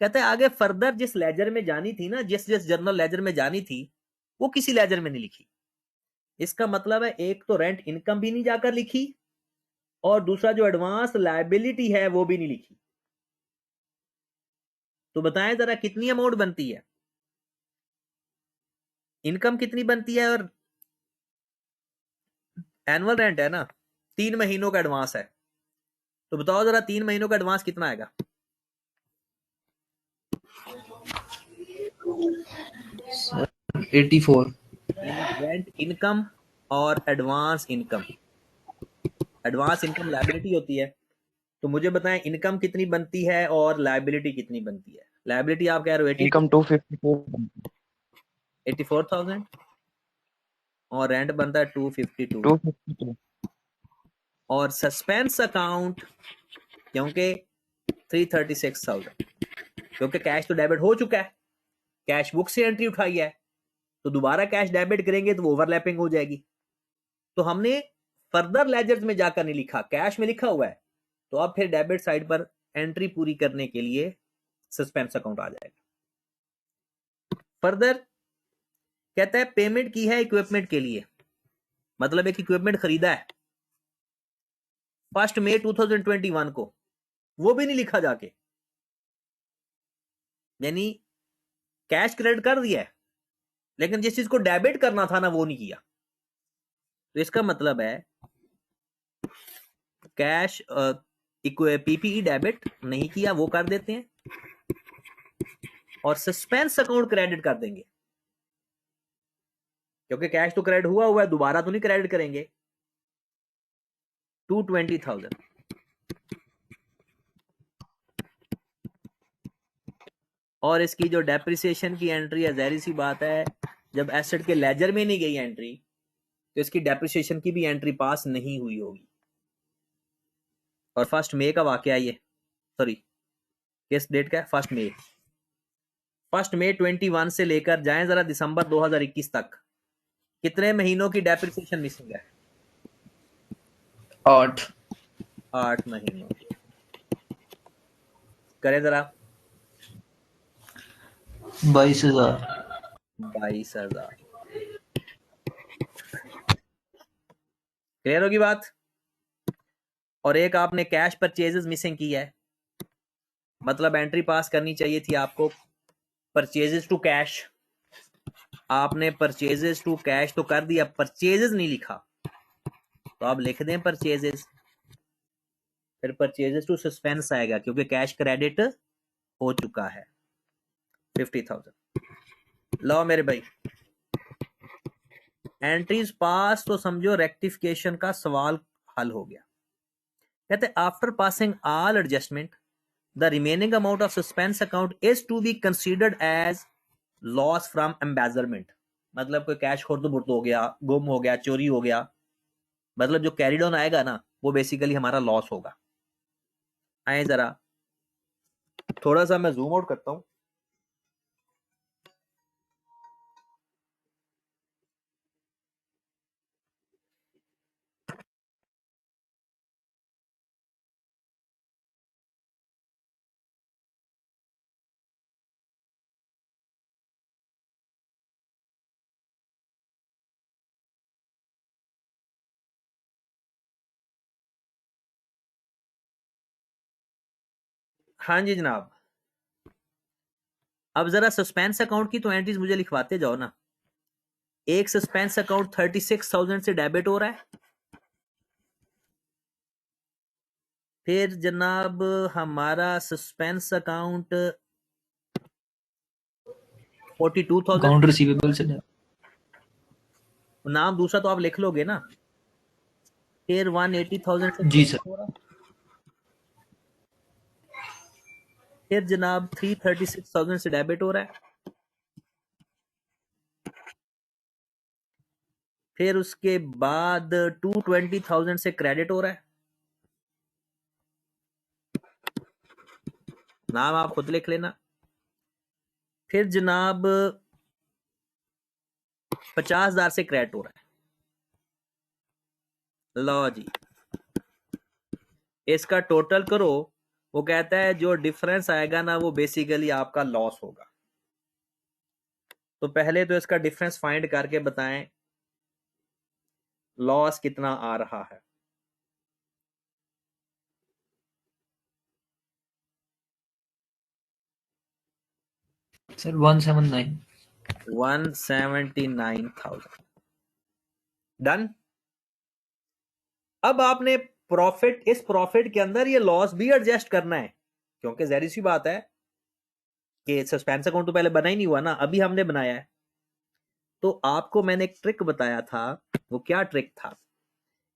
कहते हैं आगे फर्दर जिस लेजर में जानी थी ना, जिस जर्नल लेजर में जानी थी, वो किसी लेजर में नहीं लिखी। इसका मतलब है एक तो रेंट इनकम भी नहीं जाकर लिखी, और दूसरा जो एडवांस लायबिलिटी है वो भी नहीं लिखी। तो बताएं जरा कितनी अमाउंट बनती है, इनकम कितनी बनती है, और एनुअल रेंट है ना, 3 महीनों का एडवांस है। तो बताओ जरा 3 महीनों का एडवांस कितना आएगा? 84। रेंट इनकम और advance income, advance income liability होती है। तो मुझे बताएं इनकम कितनी बनती है और लायबिलिटी कितनी बनती है? लायबिलिटी आप कह रहे हो इनकम 254 84,000 और रेंट बनता है 252। 252 और सस्पेंस अकाउंट क्योंकि 336,000, क्योंकि कैश तो डेबिट हो चुका है, कैश बुक से एंट्री उठाई है, तो दोबारा कैश डेबिट करेंगे तो वो ओवरलैपिंग हो जाएगी। तो हमने फर्दर लेजर्स में जाकर नहीं लिखा, कैश में लिखा हुआ है, तो अब फिर डेबिट साइड पर एंट्री पूरी करने के लिए सस्पेंस अकाउंट आ जाएगा। फर्दर कहता है पेमेंट की है इक्विपमेंट के लिए, मतलब एक इक्विपमेंट खरीदा है 1 मई 2021 को, वो भी नहीं लिखा जाके, यानी कैश क्रेडिट कर दिया है लेकिन जिस चीज को डेबिट करना था ना वो नहीं किया। तो इसका मतलब है कैश पीपीई डेबिट नहीं किया, वो कर देते हैं, और सस्पेंस अकाउंट क्रेडिट कर देंगे, क्योंकि कैश तो क्रेडिट हुआ है, दोबारा तो नहीं क्रेडिट करेंगे। 220,000 और इसकी जो डेप्रिसिएशन की एंट्री है, जाहिर सी बात है जब एसेट के लेजर में नहीं गई एंट्री तो इसकी डेप्रिसिएशन की भी एंट्री पास नहीं हुई होगी। और 1 मई का वाकया ये, सॉरी किस डेट का है, 1 मई 21 से लेकर जाएं जरा दिसंबर 2021 तक, कितने महीनों की डेप्रिसिएशन मिसिंग है? 8 महीनों की। करें जरा 22,000। 22,000। क्लियर होगी बात? और एक आपने कैश परचेजेस मिसिंग की है, मतलब एंट्री पास करनी चाहिए थी आपको परचेजेस टू कैश, आपने परचेजेस टू कैश तो कर दिया, परचेजेस नहीं लिखा, तो आप लिख दें परचेजेस, फिर परचेजेस टू सस्पेंस आएगा क्योंकि कैश क्रेडिट हो चुका है 50,000। लो मेरे भाई, एंट्रीज पास तो समझो रेक्टिफिकेशन का सवाल हल हो गया। कहते after passing all adjustment the remaining amount of suspense account is to be considered as loss from embezzlement, मतलब कोई कैश खुर्द बुर्द हो गया, गुम हो गया, चोरी हो गया, मतलब जो कैरिड ऑन आएगा ना वो बेसिकली हमारा लॉस होगा। आए जरा थोड़ा सा मैं जूम आउट करता हूं। हाँ जी जनाब, अब जरा सस्पेंस अकाउंट की तो एंट्रीज मुझे लिखवाते जाओ ना। एक सस्पेंस अकाउंट 36,000 से डेबिट हो रहा है, फिर जनाब हमारा सस्पेंस अकाउंट 42,000, अकाउंट रिसीवेबल से नाम दूसरा तो आप लिख लोगे ना, फिर 180,000 से जी सर। हो रहा है, फिर जनाब 336,000 से डेबिट हो रहा है, फिर उसके बाद 220,000 से क्रेडिट हो रहा है, नाम आप खुद लिख लेना, फिर जनाब 50,000 से क्रेडिट हो रहा है। लो जी, इसका टोटल करो, वो कहता है जो डिफरेंस आएगा ना वो बेसिकली आपका लॉस होगा। तो पहले तो इसका डिफरेंस फाइंड करके बताएं लॉस कितना आ रहा है। सर 179। 179,000 डन। अब आपने प्रॉफिट, इस प्रॉफिट के अंदर ये लॉस भी एडजस्ट करना है, क्योंकि जाहिर सी बात है कि सस्पेंस अकाउंट तो पहले बना ही नहीं हुआ ना, अभी हमने बनाया है। तो आपको मैंने एक ट्रिक बताया था, वो क्या ट्रिक था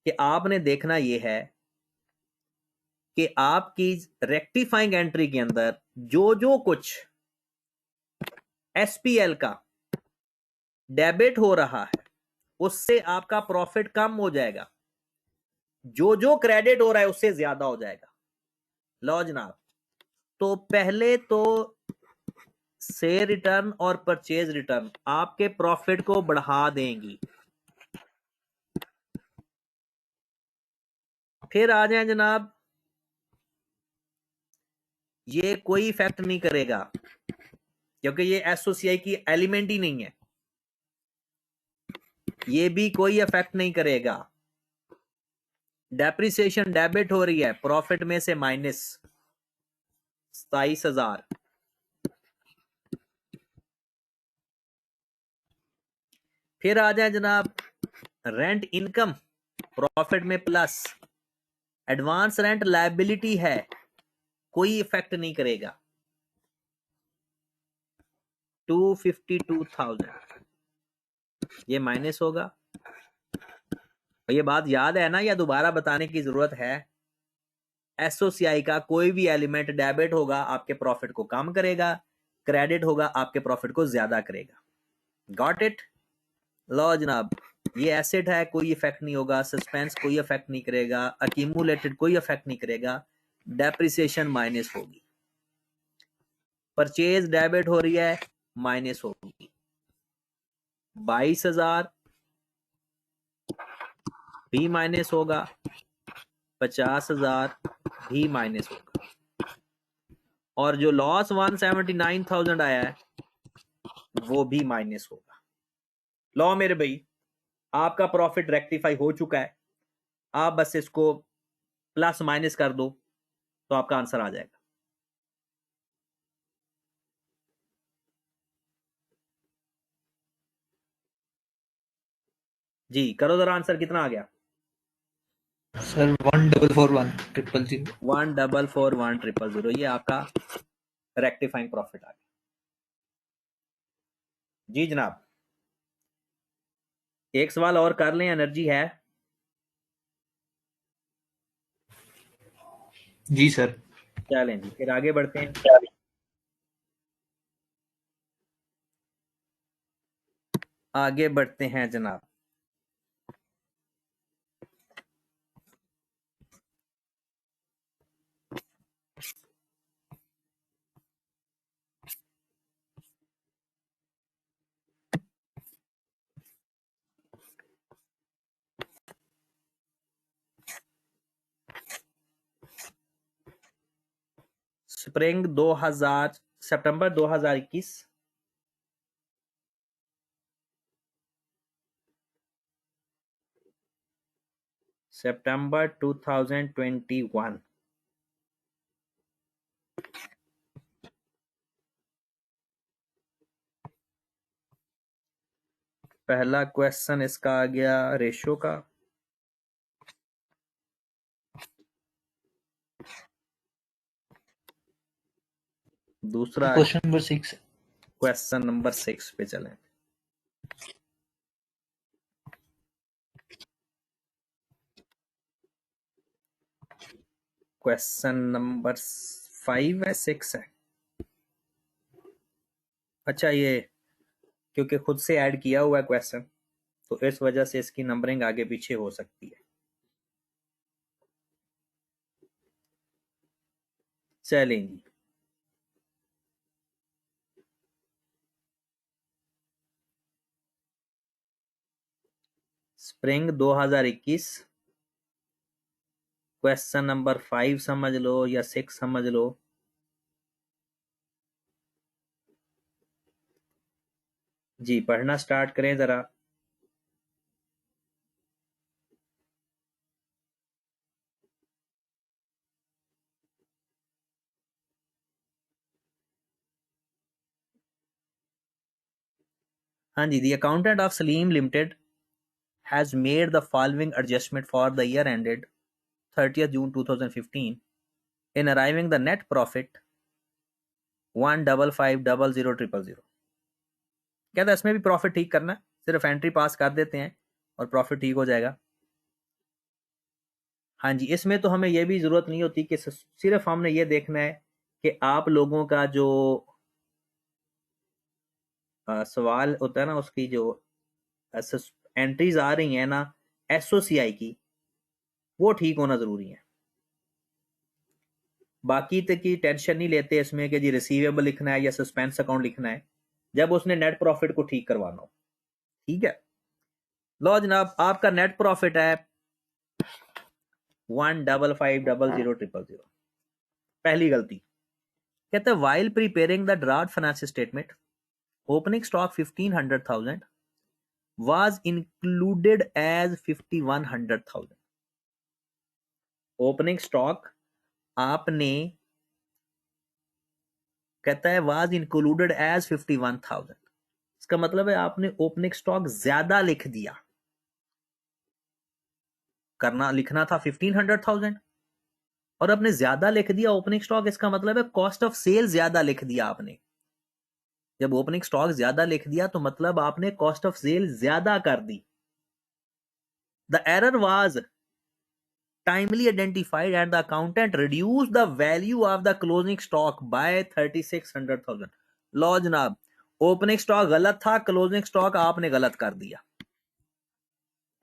कि आपने देखना ये है कि आपकी रेक्टिफाइंग एंट्री के अंदर जो जो कुछ एसपीएल का डेबिट हो रहा है उससे आपका प्रॉफिट कम हो जाएगा, जो जो क्रेडिट हो रहा है उससे ज्यादा हो जाएगा। लो जनाब, तो पहले तो से रिटर्न और परचेज रिटर्न आपके प्रॉफिट को बढ़ा देंगी। फिर आ जाए जनाब, ये कोई इफेक्ट नहीं करेगा क्योंकि ये एसओसीआई की एलिमेंट ही नहीं है, ये भी कोई इफेक्ट नहीं करेगा। डेप्रिसिएशन डेबिट हो रही है, प्रॉफिट में से माइनस 27,000। फिर आ जाए जनाब रेंट इनकम, प्रॉफिट में प्लस। एडवांस रेंट लायबिलिटी है, कोई इफेक्ट नहीं करेगा। 252,000 ये माइनस होगा। और ये बात याद है ना, या दोबारा बताने की जरूरत है? एसओसीआई का कोई भी एलिमेंट डेबिट होगा आपके प्रॉफिट को कम करेगा, क्रेडिट होगा आपके प्रॉफिट को ज्यादा करेगा। Got it? लो जनाब, ये एसेट है, कोई इफेक्ट नहीं होगा। सस्पेंस कोई इफेक्ट नहीं करेगा। अक्यूमुलेटेड कोई इफेक्ट नहीं करेगा। डेप्रिसिएशन माइनस होगी। परचेज डेबिट हो रही है, माइनस होगी। 22,000 भी माइनस होगा, 50,000 भी माइनस होगा, और जो लॉस 179,000 आया है वो भी माइनस होगा। लो मेरे भाई, आपका प्रॉफिट रेक्टिफाई हो चुका है। आप बस इसको प्लस माइनस कर दो तो आपका आंसर आ जाएगा। जी करो जरा आंसर, कितना आ गया? सर 1441,000. 1441,000, ये आपका रेक्टिफाइंग प्रॉफिट आ गया। जी जनाब, एक सवाल और कर लें, एनर्जी है? जी सर. चलें जी, फिर आगे बढ़ते हैं। आगे बढ़ते हैं जनाब। स्प्रिंग 2000, सितंबर 2021, सितंबर 2021। पहला क्वेश्चन इसका आ गया रेशो का। दूसरा क्वेश्चन नंबर 6. क्वेश्चन नंबर 6 पे चलें। क्वेश्चन नंबर 5 है, 6 है? अच्छा, ये क्योंकि खुद से ऐड किया हुआ है क्वेश्चन, तो इस वजह से इसकी नंबरिंग आगे पीछे हो सकती है। चलें जी, स्प्रिंग 2021, क्वेश्चन नंबर 5 समझ लो या 6 समझ लो। जी पढ़ना स्टार्ट करें जरा। हाँ जी, the accountant of Salim limited has made the following adjustment for the year ended 30th June 2015 in arriving the net profit 155,000,000। कहता है इसमें भी प्रॉफिट ठीक करना है, सिर्फ एंट्री पास कर देते हैं और प्रॉफिट ठीक हो जाएगा। हाँ जी, इसमें तो हमें यह भी जरूरत नहीं होती कि सिर्फ हमने ये देखना है कि आप लोगों का जो सवाल होता है ना, उसकी जो एंट्रीज आ रही हैं ना एसओसीआई की, वो ठीक होना जरूरी है। बाकी तक की टेंशन नहीं लेते इसमें कि जी रिसीवेबल लिखना है या सस्पेंस अकाउंट लिखना है, जब उसने नेट प्रॉफिट को ठीक करवाना हो। ठीक है, लो जनाब, आपका नेट प्रॉफिट है 1550000। पहली गलती कहते हैं while preparing the draft financial statement opening stock 1500,000 was included as 5100,000। Opening stock आपने कहता है was included as 51,000, इसका मतलब है आपने ओपनिंग स्टॉक ज्यादा लिख दिया। लिखना था 1500,000 और आपने ज्यादा लिख दिया ओपनिंग स्टॉक, इसका मतलब है कॉस्ट ऑफ सेल ज्यादा लिख दिया आपने। जब ओपनिंग स्टॉक ज्यादा लिख दिया तो मतलब आपने कॉस्ट ऑफ सेल ज्यादा कर दी। The error was timely identified and the accountant reduce the value of the closing stock by 3600,000। लो जनाब, ओपनिंग स्टॉक गलत था, क्लोजिंग स्टॉक आपने गलत कर दिया।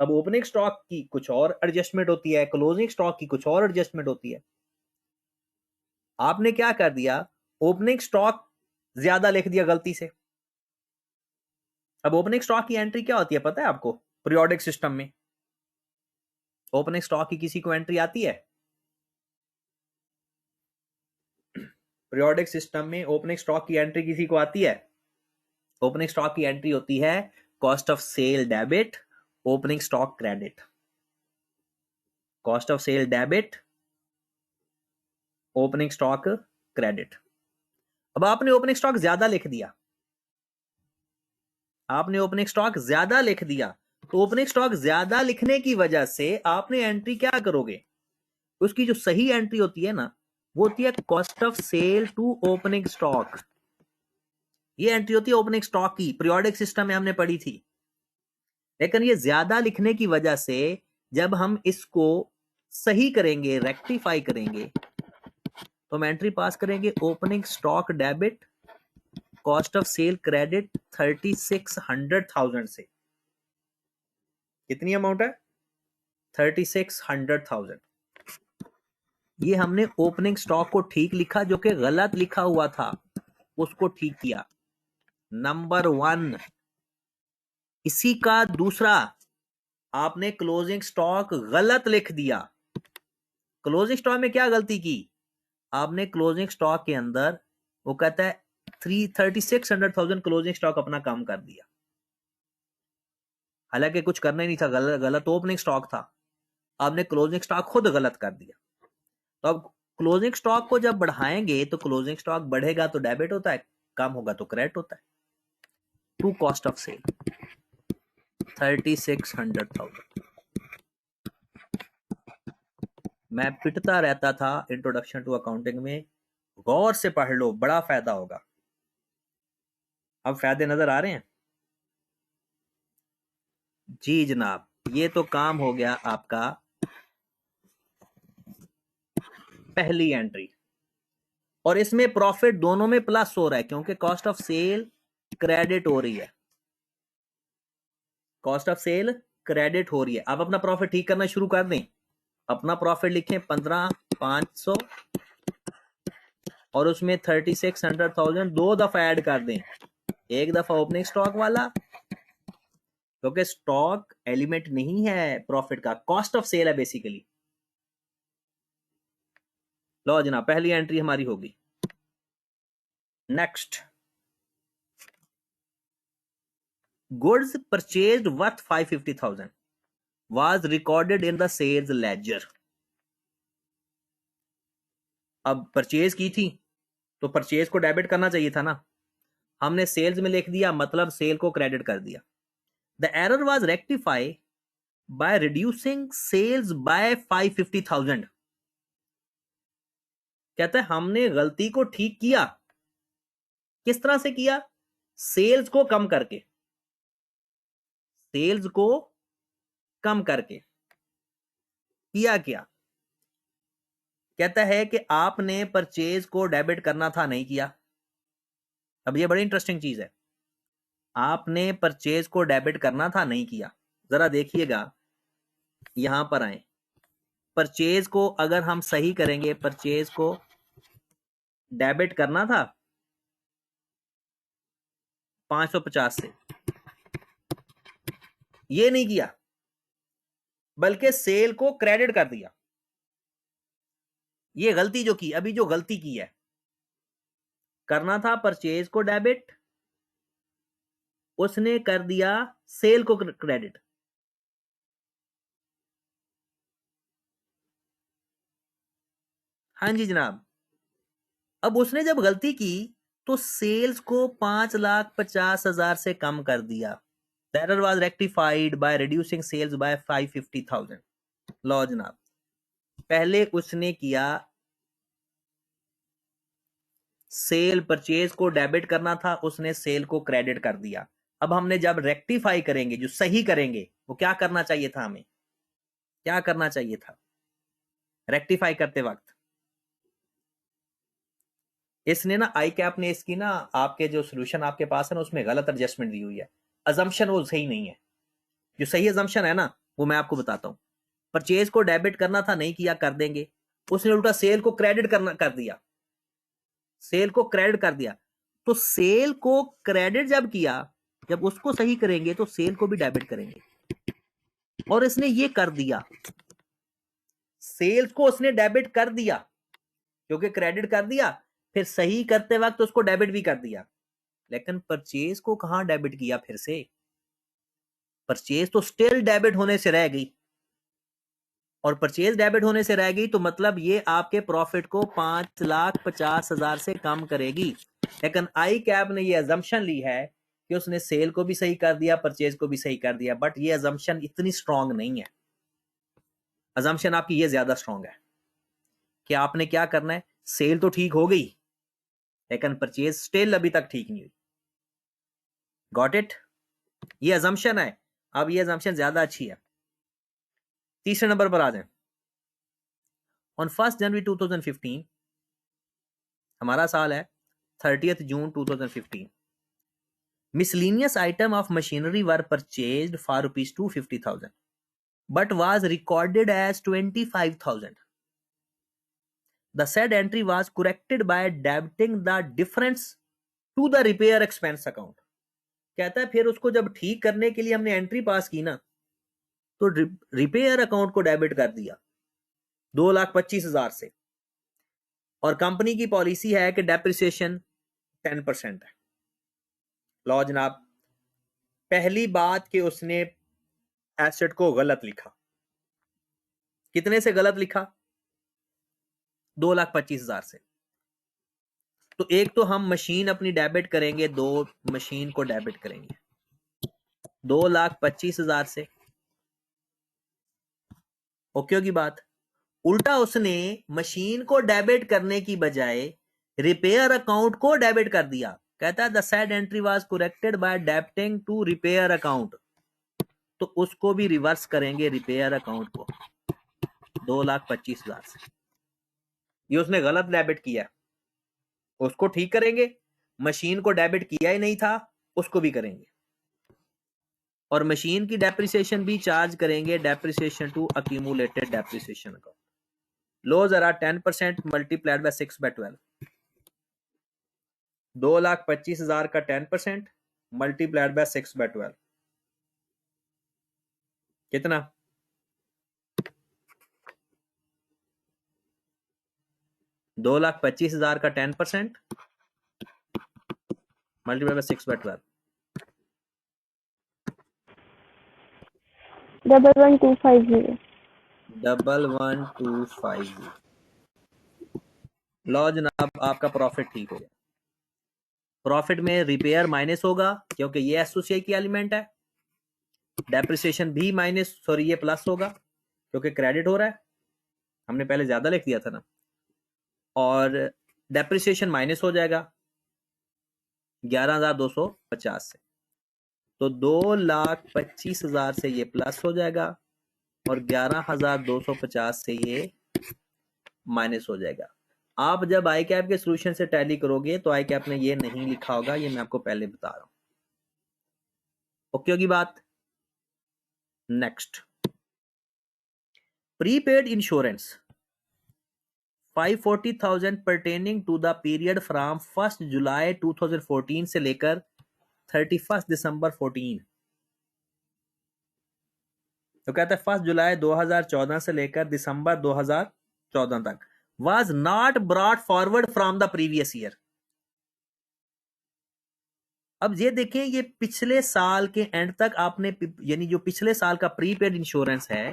अब ओपनिंग स्टॉक की कुछ और एडजस्टमेंट होती है, क्लोजिंग स्टॉक की कुछ और एडजस्टमेंट होती है। आपने क्या कर दिया, ओपनिंग स्टॉक ज्यादा लिख दिया गलती से। अब ओपनिंग स्टॉक की एंट्री क्या होती है पता है आपको? पीरियोडिक सिस्टम में ओपनिंग स्टॉक की किसी को एंट्री आती है? पीरियोडिक सिस्टम में ओपनिंग स्टॉक की एंट्री किसी को आती है? ओपनिंग स्टॉक की एंट्री होती है cost of sale debit, opening stock credit. Cost of sale debit, opening stock credit. अब आपने ओपनिंग स्टॉक ज्यादा लिख दिया, आपने ओपनिंग स्टॉक ज्यादा लिख दिया, तो ओपनिंग स्टॉक ज्यादा लिखने की वजह से आपने एंट्री क्या करोगे? उसकी जो सही एंट्री होती है ना, वो होती है cost of sale to opening stock. ये एंट्री होती है ओपनिंग स्टॉक की, पीरियोडिक सिस्टम में हमने पढ़ी थी। लेकिन ये ज्यादा लिखने की वजह से जब हम इसको सही करेंगे, रेक्टिफाई करेंगे, तो हम एंट्री पास करेंगे opening stock debit, cost of cell credit 3600,000 से। कितनी अमाउंट है? 3600,000। ये हमने ओपनिंग स्टॉक को ठीक लिखा, जो कि गलत लिखा हुआ था, उसको ठीक किया। नंबर 1। इसी का दूसरा, आपने क्लोजिंग स्टॉक गलत लिख दिया। क्लोजिंग स्टॉक में क्या गलती की? आपने क्लोजिंग स्टॉक के अंदर, वो कहता है 3600,000 क्लोजिंग स्टॉक अपना काम कर दिया, हालांकि कुछ करना ही नहीं था, गलत ओपनिंग स्टॉक था। आपने क्लोजिंग स्टॉक खुद गलत कर दिया। तो अब क्लोजिंग स्टॉक को जब बढ़ाएंगे तो क्लोजिंग स्टॉक बढ़ेगा तो डेबिट होता है, कम होगा तो क्रेडिट होता है। To cost of sale 3600,000। मैं पिटता रहता था इंट्रोडक्शन टू अकाउंटिंग में, गौर से पढ़ लो, बड़ा फायदा होगा। अब फायदे नजर आ रहे हैं? जी जनाब, ये तो काम हो गया आपका पहली एंट्री, और इसमें प्रॉफिट दोनों में प्लस हो रहा है क्योंकि कॉस्ट ऑफ सेल क्रेडिट हो रही है। कॉस्ट ऑफ सेल क्रेडिट हो रही है। अब अपना प्रॉफिट ठीक करना शुरू कर दें। अपना प्रॉफिट लिखें 15,500 और उसमें 3600,000 दो दफा ऐड कर दें। एक दफा ओपनिंग स्टॉक वाला, क्योंकि स्टॉक एलिमेंट नहीं है प्रॉफिट का, कॉस्ट ऑफ सेल है बेसिकली। लो जनाब, पहली एंट्री हमारी होगी। Next, goods purchased worth 550,000 was recorded in the sales ledger। अब परचेज की थी तो परचेज को डेबिट करना चाहिए था ना, हमने सेल्स में लिख दिया, मतलब सेल को क्रेडिट कर दिया। The error was rectify by reducing sales by 550,000। कहते हैं हमने गलती को ठीक किया। किस तरह से किया? सेल्स को कम करके, सेल्स को कम करके। किया क्या? कहता है कि आपने परचेज को डेबिट करना था, नहीं किया। अब ये बड़ी इंटरेस्टिंग चीज है, आपने परचेज को डेबिट करना था, नहीं किया। जरा देखिएगा, यहां पर आए, परचेज को अगर हम सही करेंगे, परचेज को डेबिट करना था 550 से, ये नहीं किया, बल्कि सेल को क्रेडिट कर दिया। ये गलती जो की, अभी जो गलती की है, करना था परचेज को डेबिट, उसने कर दिया सेल को क्रेडिट। हाँ जी जनाब, अब उसने जब गलती की तो सेल्स को 5,50,000 से कम कर दिया। That was rectified by reducing sales by 550,000। लो जनाब, पहले उसने किया सेल परचेज को डेबिट करना था, उसने सेल को क्रेडिट कर दिया। अब हमने जब रेक्टिफाई करेंगे, जो सही करेंगे, वो क्या करना चाहिए था, हमें क्या करना चाहिए था रेक्टिफाई करते वक्त? इसने ना आई कैप ने इसकी ना आपके जो सोल्यूशन आपके पास है ना, उसमें गलत एडजस्टमेंट दी हुई है। अजम्पशन वो सही नहीं है। जो सही अजम्पशन है ना, वो मैं आपको बताता हूं। परचेज को डेबिट करना था, नहीं किया, कर देंगे। उसने उल्टा सेल को क्रेडिट कर दिया, सेल को क्रेडिट कर दिया। तो सेल को क्रेडिट जब किया, जब उसको सही करेंगे तो सेल को भी डेबिट करेंगे, और इसने ये कर दिया। सेल्स को उसने डेबिट कर दिया क्योंकि क्रेडिट कर दिया, फिर सही करते वक्त उसको डेबिट भी कर दिया। लेकिन परचेज को कहां डेबिट किया? फिर से परचेज तो स्टिल डेबिट होने से रह गई, और परचेज डेबिट होने से रह गई तो मतलब ये आपके प्रॉफिट को 5,50,000 से कम करेगी। लेकिन आई कैप ने ये अजम्पशन ली है कि उसने सेल को भी सही कर दिया, परचेज को भी सही कर दिया, बट ये अजम्पशन इतनी स्ट्रांग नहीं है। अजम्पशन आपकी ये ज्यादा स्ट्रांग है कि आपने क्या करना है, सेल तो ठीक हो गई लेकिन परचेज स्टिल अभी तक ठीक नहीं हुई। Got it? ये अजम्पशन है। अब ये अजम्पशन ज्यादा अच्छी है। तीसरे नंबर पर आ जाए। ऑन 1 जनवरी 2015, हमारा साल है 30 जून 2015, miscellaneous item of machinery were purchased for rupees 250,000 but was recorded as 25,000. The said entry was corrected by debiting the difference to the repair expense account. कहता है फिर उसको जब ठीक करने के लिए हमने एंट्री पास की ना, तो रिपेयर अकाउंट को डेबिट कर दिया 2,25,000 से, और कंपनी की पॉलिसी है कि डेप्रिसिएशन 10% है। लो जनाब, पहली बात कि उसने एसेट को गलत लिखा। कितने से गलत लिखा? 2,25,000 से। तो एक तो हम मशीन अपनी डेबिट करेंगे, दो मशीन को डेबिट करेंगे 2,25,000 से। ओके होगी बात? उल्टा उसने मशीन को डेबिट करने की बजाय रिपेयर अकाउंट को डेबिट कर दिया। कहता है the said entry was corrected by debiting to repair account. तो उसको भी रिवर्स करेंगे रिपेयर अकाउंट को 2,25,000 से। ये उसने गलत डेबिट किया, उसको ठीक करेंगे। मशीन को डेबिट किया ही नहीं था, उसको भी करेंगे, और मशीन की डेप्रिसिएशन भी चार्ज करेंगे, depreciation to accumulated depreciation account. लो जरा 10% मल्टीप्लाइड बाय 6/12। 2,25,000 का 10% मल्टीप्लाइड बाय 6/12 कितना? 2,25,000 का 10% मल्टीप्लाइड बाय 6/12 11,1,250. 11,1,250। लो जनाब, आपका प्रॉफिट ठीक हो गया। प्रॉफिट में रिपेयर माइनस होगा क्योंकि ये एसोसिएट की एलिमेंट है। डेप्रिसिएशन भी माइनस, सॉरी ये प्लस होगा क्योंकि क्रेडिट हो रहा है, हमने पहले ज्यादा लिख दिया था ना। और डेप्रिसिएशन माइनस हो जाएगा 11,250 से, तो 2,25,000 से ये प्लस हो जाएगा और 11,250 से ये माइनस हो जाएगा। आप जब आई कैप के सोल्यूशन से टैली करोगे तो आई कैप ने ये नहीं लिखा होगा, ये मैं आपको पहले बता रहा हूं। ओके होगी बात? Next, prepaid insurance 540,000 pertaining to the period from 1st जुलाई 2014 से लेकर 31 दिसंबर 14। तो कहता है 1 जुलाई 2014 से लेकर दिसंबर 2014 तक was not brought forward from the previous year। अब ये देखें, ये पिछले साल के एंड तक आपने यानी जो पिछले साल का प्रीपेड इंश्योरेंस है,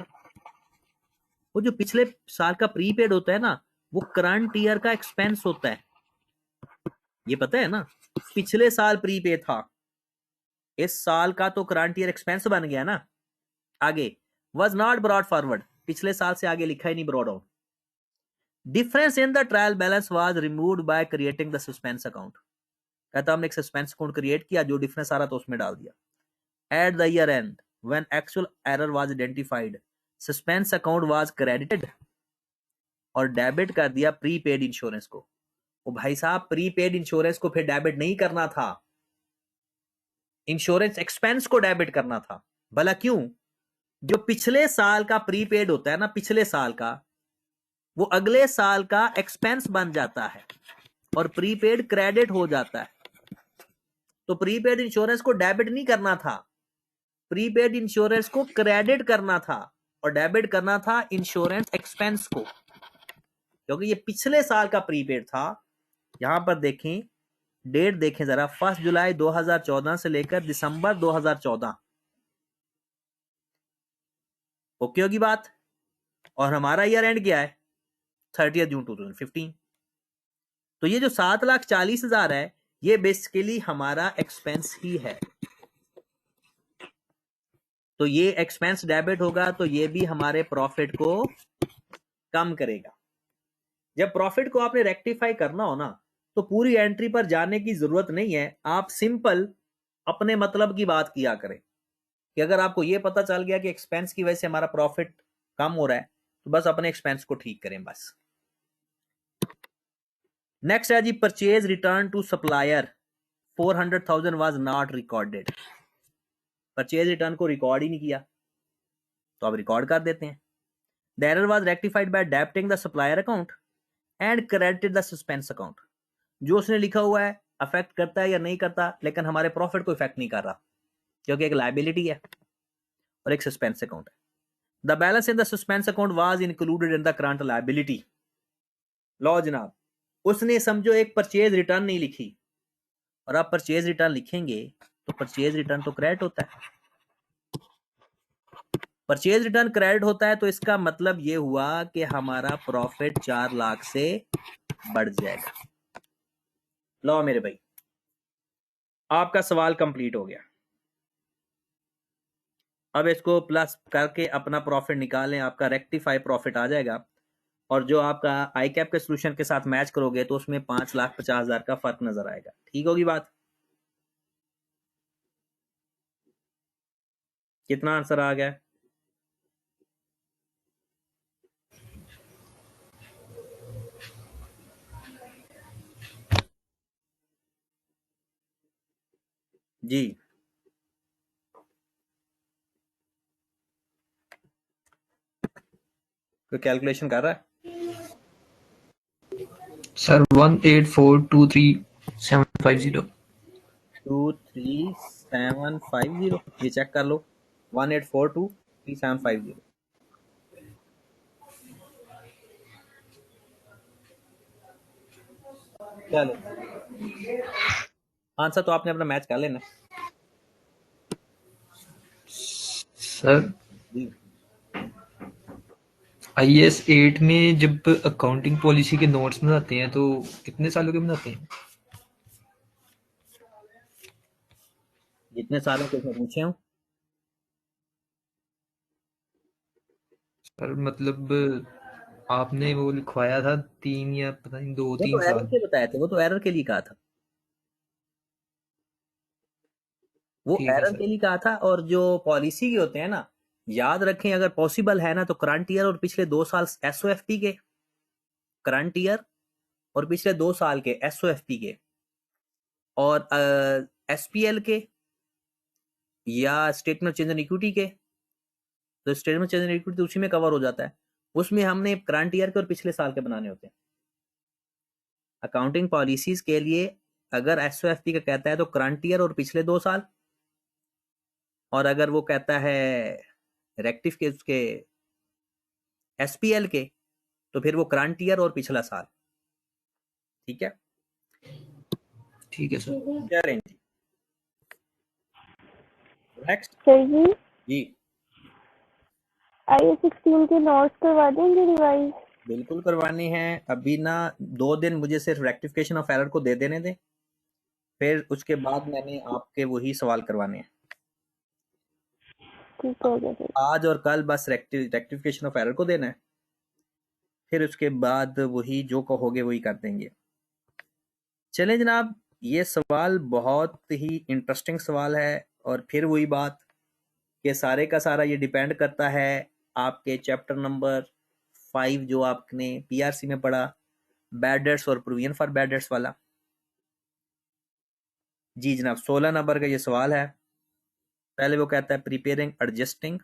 वो जो पिछले साल का प्रीपेड होता है ना, वो करंट ईयर का एक्सपेंस होता है। ये पता है ना, पिछले साल प्रीपेड था, इस साल का तो करंट ईयर एक्सपेंस बन गया ना। आगे was not brought forward, पिछले साल से आगे लिखा ही नहीं brought out। Difference in the trial balance was removed by creating the suspense account। कहता हमने एक सस्पेंस अकाउंट क्रिएट किया, जो डिफरेंस आ रहा था उसमें डाल दिया। At the year end, when actual error was identified, suspense account was credited और डेबिट कर दिया प्रीपेड इंश्योरेंस को। ओ भाई साहब, प्रीपेड इंश्योरेंस को फिर डेबिट नहीं करना था, इंश्योरेंस एक्सपेंस को डेबिट करना था। भला क्यों? जो पिछले साल का प्रीपेड होता है ना, पिछले साल का, वो अगले साल का एक्सपेंस बन जाता है और प्रीपेड क्रेडिट हो जाता है। तो प्रीपेड इंश्योरेंस को डेबिट नहीं करना था, प्रीपेड इंश्योरेंस को क्रेडिट करना था और डेबिट करना था इंश्योरेंस एक्सपेंस को, क्योंकि ये पिछले साल का प्रीपेड था। यहां पर देखें, डेट देखें जरा, 1 जुलाई 2014 से लेकर दिसंबर 2014। ओके होगी बात? और हमारा ईयर एंड क्या है? 30 जून 2015। तो ये जो 7,40,000 है, ये बेसिकली हमारा एक्सपेंस ही है। तो ये एक्सपेंस डेबिट होगा, तो ये भी हमारे प्रॉफिट को कम करेगा। जब प्रॉफिट को आपने रेक्टिफाई करना हो ना, तो पूरी एंट्री पर जाने की जरूरत नहीं है, आप सिंपल अपने मतलब की बात किया करें कि अगर आपको ये पता चल गया कि एक्सपेंस की वजह से हमारा प्रॉफिट कम हो रहा है, तो बस अपने एक्सपेंस को ठीक करें बस। नेक्स्ट है जी, purchase return to supplier 400,000 was not recorded. Purchase return को रिकॉर्ड ही नहीं किया, तो अब रिकॉर्ड कर देते हैं। The error was rectified by debiting the supplier account and credited the suspense account. जो उसने लिखा हुआ है अफेक्ट करता है या नहीं करता, लेकिन हमारे प्रॉफिट को इफेक्ट नहीं कर रहा, क्योंकि एक लायबिलिटी है और एक सस्पेंस अकाउंट है। The balance in the suspense account was included in the current liability. लो जनाब, उसने समझो एक परचेज रिटर्न नहीं लिखी, और आप परचेज रिटर्न लिखेंगे तो परचेज रिटर्न तो क्रेडिट होता है। परचेज रिटर्न क्रेडिट होता है, तो इसका मतलब ये हुआ कि हमारा प्रॉफिट 4 लाख से बढ़ जाएगा। लो मेरे भाई, आपका सवाल कंप्लीट हो गया। अब इसको प्लस करके अपना प्रॉफिट निकालें, आपका रेक्टिफाई प्रॉफिट आ जाएगा। और जो आपका आई कैप के सोल्यूशन के साथ मैच करोगे तो उसमें 5,50,000 का फर्क नजर आएगा। ठीक होगी बात? कितना आंसर आ गया? जी, कोई कैलकुलेशन कर रहा है? सर 18423,750। 23750, ये चेक कर लो। 18423,750। चलो, आंसर तो आपने अपना मैच कर लेना। सर जी, IAS 8 में जब अकाउंटिंग पॉलिसी के नोट्स बनाते हैं तो कितने सालों के बनाते हैं? जितने सालों के इसमें पूछे हूँ। सर मतलब आपने वो लिखवाया था 3 या पता नहीं 2-3 वो तो एरर साल। के बताए थे, वो तो एरर के लिए कहा था, वो ठीक है एरर सर। के लिए कहा था। और जो पॉलिसी के होते हैं ना, याद रखें, अगर पॉसिबल है ना, तो करंट ईयर और पिछले 2 साल SOFP के, करंट ईयर और पिछले 2 साल के SOFP के, और SPL के या स्टेटमेंट चेंज इन इक्विटी के। तो स्टेटमेंट चेंज इन इक्विटी तो उसी में कवर हो जाता है। उसमें हमने करंट ईयर के और पिछले साल के बनाने होते हैं। अकाउंटिंग पॉलिसीज के लिए अगर एसओएफपी का कहता है तो करंट ईयर और पिछले 2 साल, और अगर वो कहता है रेक्टिव के उसके एसपीएल के तो फिर वो करंट ईयर और पिछला साल। ठीक है, ठीक है सर। चलें जी नेक्स्ट सर जी जी। IAS 16 के नोट्स करवा देंगे रिवाइज? बिल्कुल करवानी है। अभी ना 2 दिन मुझे सिर्फ रेक्टिफिकेशन ऑफ एरर को दे देने दें, फिर उसके बाद मैंने आपके वही सवाल करवाने हैं। ठीक हो गया सर। आज और कल बस रेक्टिफिकेशन ऑफ एरर को देना है, फिर उसके बाद वही जो कहोगे वही कर देंगे। चलें जनाब, ये सवाल बहुत ही इंटरेस्टिंग सवाल है, और फिर वही बात कि सारे का सारा ये डिपेंड करता है आपके चैप्टर नंबर 5 जो आपने पीआरसी में पढ़ा, बैड डेट्स और प्रोविजन फॉर बैड डेट्स वाला। जी जनाब, 16 नंबर का ये सवाल है। पहले वो कहता है प्रिपेयरिंग एडजस्टिंग,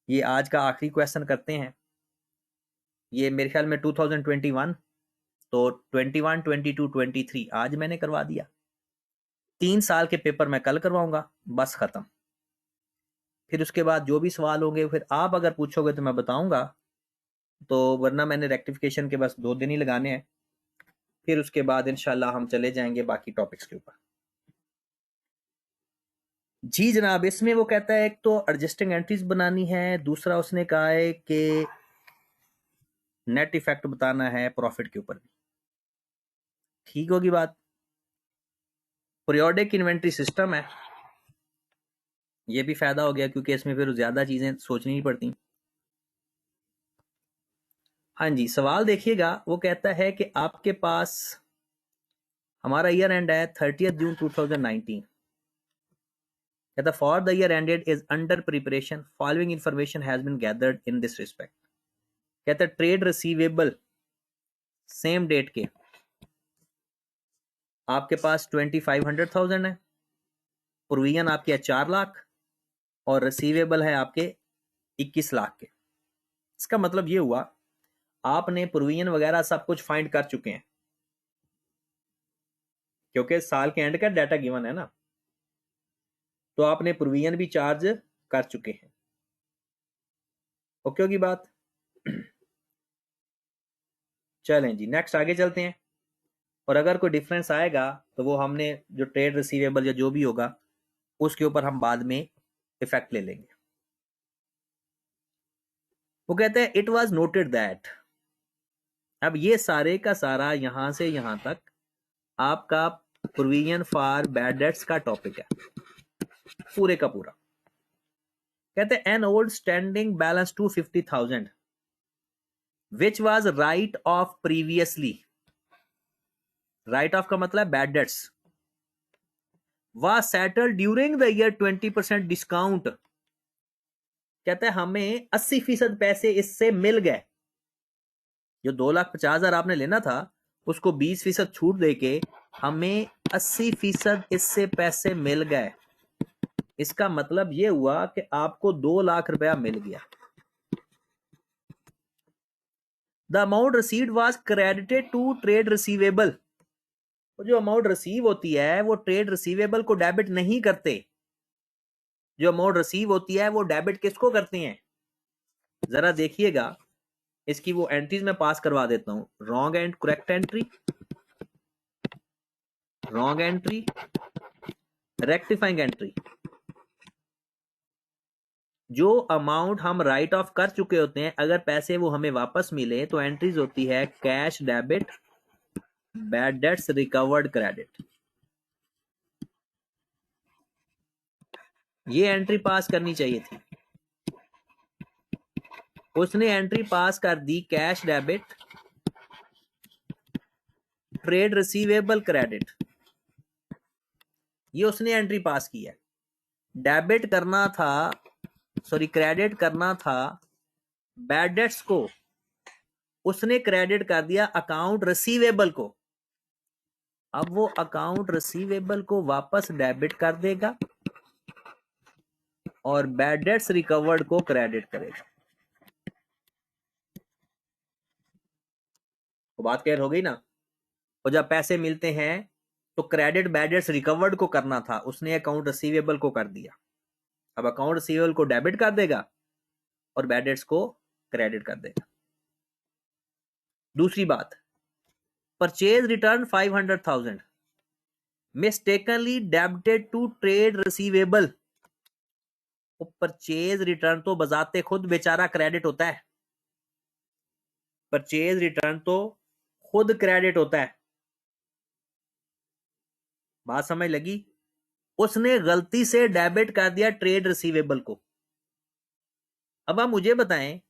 ये आज का आखिरी क्वेश्चन करते हैं। ये मेरे ख्याल में 2021, तो 21, 22, 23 आज मैंने करवा दिया। 3 साल के पेपर मैं कल करवाऊंगा, बस खत्म। फिर उसके बाद जो भी सवाल होंगे फिर आप अगर पूछोगे तो मैं बताऊंगा, तो वरना मैंने रेक्टिफिकेशन के बस 2 दिन ही लगाने हैं। फिर उसके बाद इंशाल्लाह हम चले जाएंगे बाकी टॉपिक्स के ऊपर। जी जनाब, इसमें वो कहता है एक तो एडजस्टिंग एंट्रीज बनानी है, दूसरा उसने कहा है कि नेट इफेक्ट बताना है प्रॉफिट के ऊपर भी। ठीक होगी बात। पीरियोडिक इन्वेंट्री सिस्टम है, ये भी फायदा हो गया क्योंकि इसमें फिर ज्यादा चीजें सोचनी नहीं पड़ती। हाँ जी, सवाल देखिएगा, वो कहता है कि आपके पास हमारा ईयर एंड है 30 जून 2019। कहता for the year ended is under preparation, following information has been gathered in this respect. कहता ट्रेड रिसीवेबल सेम डेट के आपके पास 2500,000 है, प्रोविजन आपके है 4 लाख, और रिसीवेबल है आपके 21 लाख के। इसका मतलब ये हुआ आपने प्रोविजन वगैरह सब कुछ फाइंड कर चुके हैं, क्योंकि साल के एंड का डाटा गिवन है ना, तो आपने प्रोविजन भी चार्ज कर चुके हैं। ओके होगी बात। चलें जी नेक्स्ट आगे चलते हैं, और अगर कोई डिफरेंस आएगा तो वो हमने जो ट्रेड रिसीवेबल या जो भी होगा उसके ऊपर हम बाद में इफेक्ट ले लेंगे। वो कहते हैं इट वाज नोटेड दैट, अब ये सारे का सारा यहां से यहां तक आपका प्रोविजन फॉर बैड डेट्स का टॉपिक है, पूरे का पूरा। कहते हैं an old standing balance 250,000 which was right of previously, right of का मतलब bad debts, was settled during the year 20% discount. कहते हैं हमें 80% पैसे इससे मिल गए, जो 2,50,000 आपने लेना था उसको 20% छूट देके हमें 80% इससे पैसे मिल गए। इसका मतलब ये हुआ कि आपको 2 लाख रुपया मिल गया। The amount received was credited to trade receivable, जो अमाउंट रिसीव होती है वो ट्रेड रिसीवेबल को डेबिट नहीं करते। जो अमाउंट रिसीव होती है वो डेबिट किसको करते हैं, जरा देखिएगा। इसकी वो एंट्रीज में पास करवा देता हूं। Wrong and correct entry, wrong entry, rectifying entry. जो अमाउंट हम राइट ऑफ कर चुके होते हैं अगर पैसे वो हमें वापस मिले तो एंट्रीज होती है cash debit, bad debts, recovered credit. ये एंट्री पास करनी चाहिए थी, उसने एंट्री पास कर दी cash debit, trade receivable credit, ये उसने एंट्री पास की है। डेबिट करना था, सॉरी क्रेडिट करना था बैड डेट्स को, उसने क्रेडिट कर दिया अकाउंट रिसीवेबल को। अब वो अकाउंट रिसीवेबल को वापस डेबिट कर देगा और बैड डेट्स रिकवर्ड को क्रेडिट करेगा। तो बात क्लियर हो गई ना। और जब पैसे मिलते हैं तो क्रेडिट बैड डेट्स रिकवर्ड को करना था, उसने अकाउंट रिसीवेबल को कर दिया। अब अकाउंट रिसीवेबल को डेबिट कर देगा और बैड डेट्स को क्रेडिट कर देगा। दूसरी बात, purchase return 500,000 mistakenly debited to trade receivable. Purchase return तो बजाते खुद बेचारा क्रेडिट होता है, परचेज रिटर्न तो खुद क्रेडिट होता है। बात समझ लगी? उसने गलती से डेबिट कर दिया ट्रेड रिसीवेबल को। अब आप मुझे बताएं,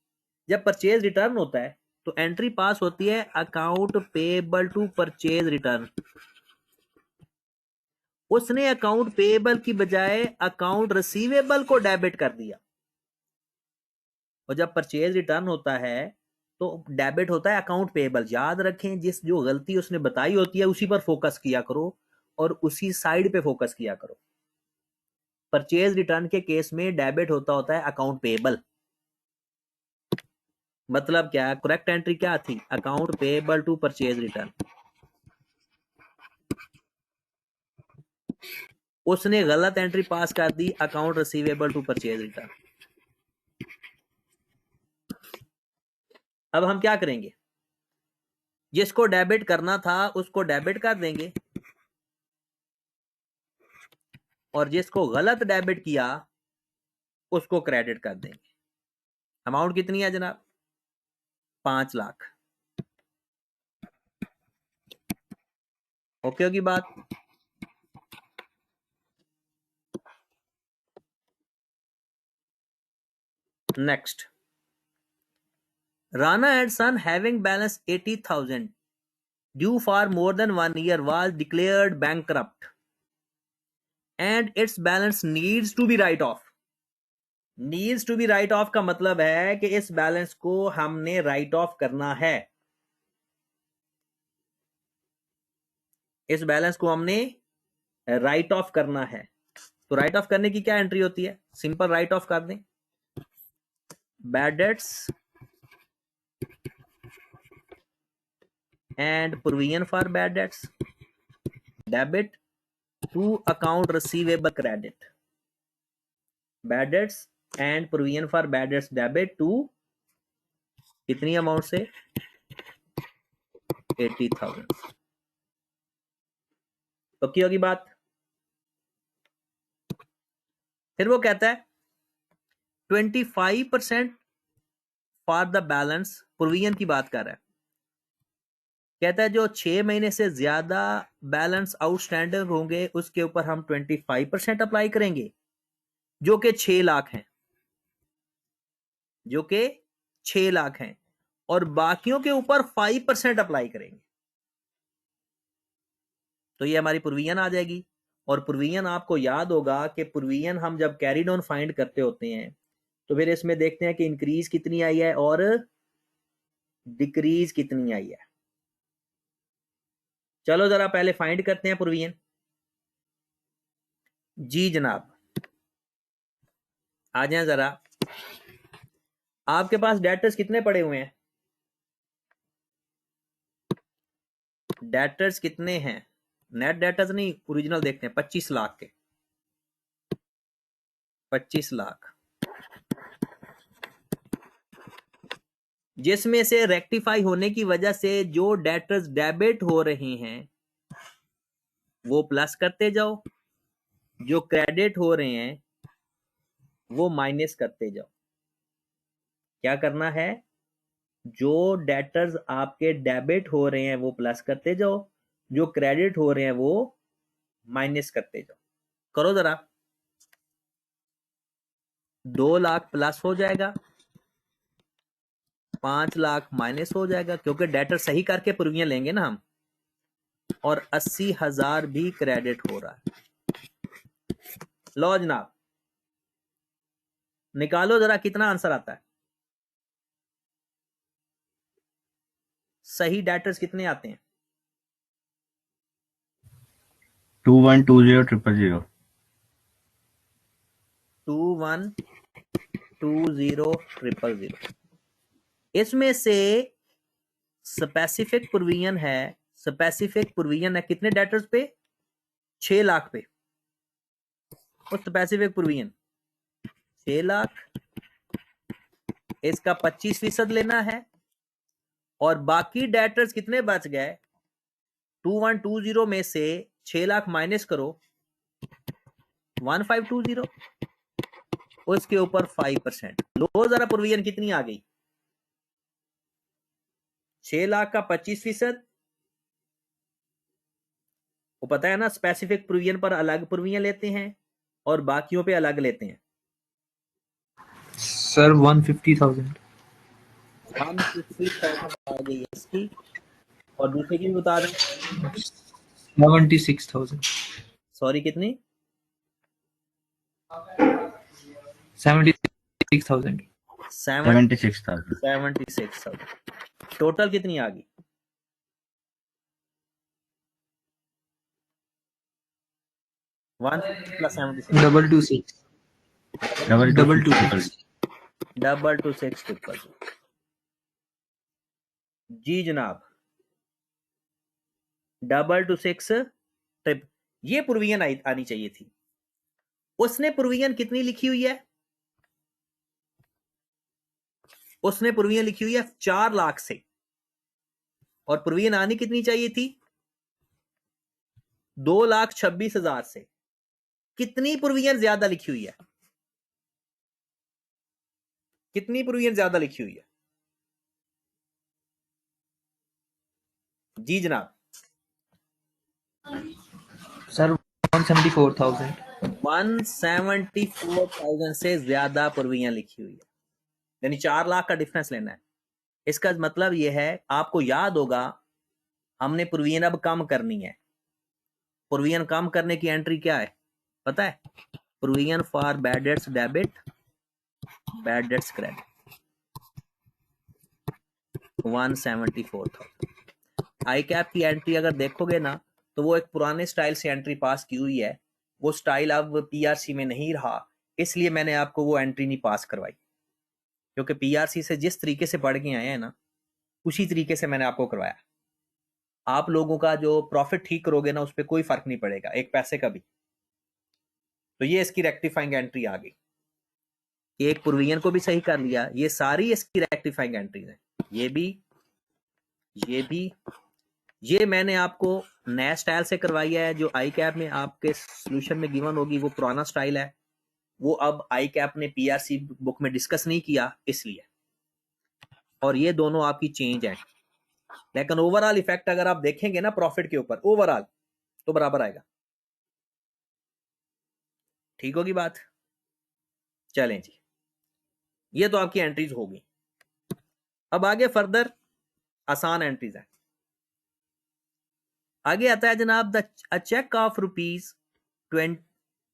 जब परचेज रिटर्न होता है तो एंट्री पास होती है account payable to purchase return. उसने अकाउंट पेएबल की बजाय अकाउंट रिसीवेबल को डेबिट कर दिया। और जब परचेज रिटर्न होता है तो डेबिट होता है अकाउंट पेएबल। याद रखें, जिस जो गलती उसने बताई होती है उसी पर फोकस किया करो और उसी साइड पे फोकस किया करो। परचेज रिटर्न के केस में डेबिट होता है अकाउंट पेएबल। मतलब क्या है? करेक्ट एंट्री क्या थी? Account payable to purchase return. उसने गलत एंट्री पास कर दी account receivable to purchase return. अब हम क्या करेंगे? जिसको डेबिट करना था उसको डेबिट कर देंगे और जिसको गलत डेबिट किया उसको क्रेडिट कर देंगे। अमाउंट कितनी है जनाब? 5 लाख। ओके होगी बात? Next, Rana and son having balance 80,000 due for more than 1 year was declared bankrupt and its balance needs to be write off. Needs to be write off का मतलब है कि इस बैलेंस को हमने राइट ऑफ करना है। इस बैलेंस को हमने राइट ऑफ करना है। तो राइट ऑफ करने की क्या एंट्री होती है? सिंपल राइट ऑफ कर दें, bad debts and provision for bad debts debit to account receivable credit, bad debts and provision for bad debts debit to कितनी अमाउंट से? 80,000। तो की होगी बात? फिर वो कहता है 25% फॉर द बैलेंस, प्रोविजन की बात कर रहा है। कहता है जो 6 महीने से ज्यादा बैलेंस आउटस्टैंडिंग होंगे उसके ऊपर हम 25% अप्लाई करेंगे, जो कि 6 लाख हैं, जो कि 6 लाख हैं, और बाकियों के ऊपर 5% अप्लाई करेंगे। तो ये हमारी प्रोविजन आ जाएगी। और प्रोविजन आपको याद होगा कि प्रोविजन हम जब कैरी डाउन फाइंड करते होते हैं तो फिर इसमें देखते हैं कि इंक्रीज कितनी आई है और डिक्रीज कितनी आई है। चलो जरा पहले फाइंड करते हैं प्रोविजन। जी जनाब, आ जाए जरा। आपके पास डेटर्स कितने पड़े हुए हैं? डेटर्स कितने हैं? नेट डेटर्स नहीं, ओरिजिनल देखते हैं। 25 लाख के, 25 लाख, जिसमें से रेक्टिफाई होने की वजह से जो डेटर्स डेबिट हो रहे हैं वो प्लस करते जाओ, जो क्रेडिट हो रहे हैं वो माइनस करते जाओ। क्या करना है? जो डेटर्स आपके डेबिट हो रहे हैं वो प्लस करते जाओ, जो क्रेडिट हो रहे हैं वो माइनस करते जाओ। करो जरा। 2 लाख प्लस हो जाएगा, 5 लाख माइनस हो जाएगा, क्योंकि डेटर सही करके प्रोविजन लेंगे ना हम, और 80,000 भी क्रेडिट हो रहा है। लो जनाब, निकालो जरा कितना आंसर आता है। सही डेटर्स कितने आते हैं? 2120,000. 2120,000। इसमें से स्पेसिफिक प्रोविजन है स्पेसिफिक प्रोविजन है कितने डेटर्स पे? 6 लाख पे। और स्पेसिफिक प्रोविजन 6 लाख, इसका 25% लेना है और बाकी डेटर्स कितने बच गए? 2120 में से 6 लाख माइनस करो 1520, उसके ऊपर 5%। लो जरा प्रोविजन कितनी आ गई? 6 लाख का 25%, वो पता है ना, स्पेसिफिक प्रोविजन पर अलग प्रोविजन लेते हैं और बाकियों पे अलग लेते हैं। सर 150,000। 150,000 आ गई है इसकी, और दूसरे की भी बता दें। 76,000। सॉरी कितनी? 76,000। 76,000। टोटल कितनी आ गई? वन प्लस 76 226 जी जनाब, 226 ट्रिप। ये प्रोविजन आनी चाहिए थी। उसने प्रोविजन कितनी लिखी हुई है? उसने प्रोविजन लिखी हुई है 4 लाख से, और प्रोविजन आनी कितनी चाहिए थी? 2,26,000 से। कितनी प्रोविजन ज्यादा लिखी हुई है? कितनी प्रोविजन ज्यादा लिखी हुई है? जी जनाब। सर 174,000। 174,000 से ज्यादा प्रोविजन लिखी हुई है, यानी 4 लाख का डिफरेंस लेना है। इसका मतलब यह है, आपको याद होगा हमने प्रोविजन अब कम करनी है। प्रोविजन कम करने की एंट्री क्या है पता है? Provision for bad debts debit, bad dates credit. 174,000 I cap की एंट्री अगर देखोगे ना, तो वो एक पुराने स्टाइल से एंट्री पास की हुई है। वो स्टाइल अब पीआरसी में नहीं रहा, इसलिए मैंने आपको वो एंट्री नहीं पास करवाई। क्योंकि पीआरसी से जिस तरीके से पढ़ के आए हैं ना, उसी तरीके से मैंने आपको करवाया। आप लोगों का जो प्रॉफिट ठीक करोगे ना, उस पर कोई फर्क नहीं पड़ेगा, एक पैसे का भी। तो ये इसकी रेक्टिफाइंग एंट्री आ गई। एक प्रोविजन को भी सही कर लिया, ये सारी इसकी रेक्टिफाइंग एंट्रीज हैं। ये भी, ये मैंने आपको नया स्टाइल से करवाई है। जो आई कैप में आपके सोल्यूशन में गिवन होगी वो पुराना स्टाइल है, वो अब आई कैप ने पीआरसी बुक में डिस्कस नहीं किया इसलिए। और ये दोनों आपकी चेंज है, लेकिन ओवरऑल इफेक्ट अगर आप देखेंगे ना प्रॉफिट के ऊपर ओवरऑल, तो बराबर आएगा। ठीक होगी बात? चलें जी, ये तो आपकी एंट्रीज होगी। अब आगे फर्दर आसान एंट्रीज है। आगे आता है जनाब, the cheque of rupees 20,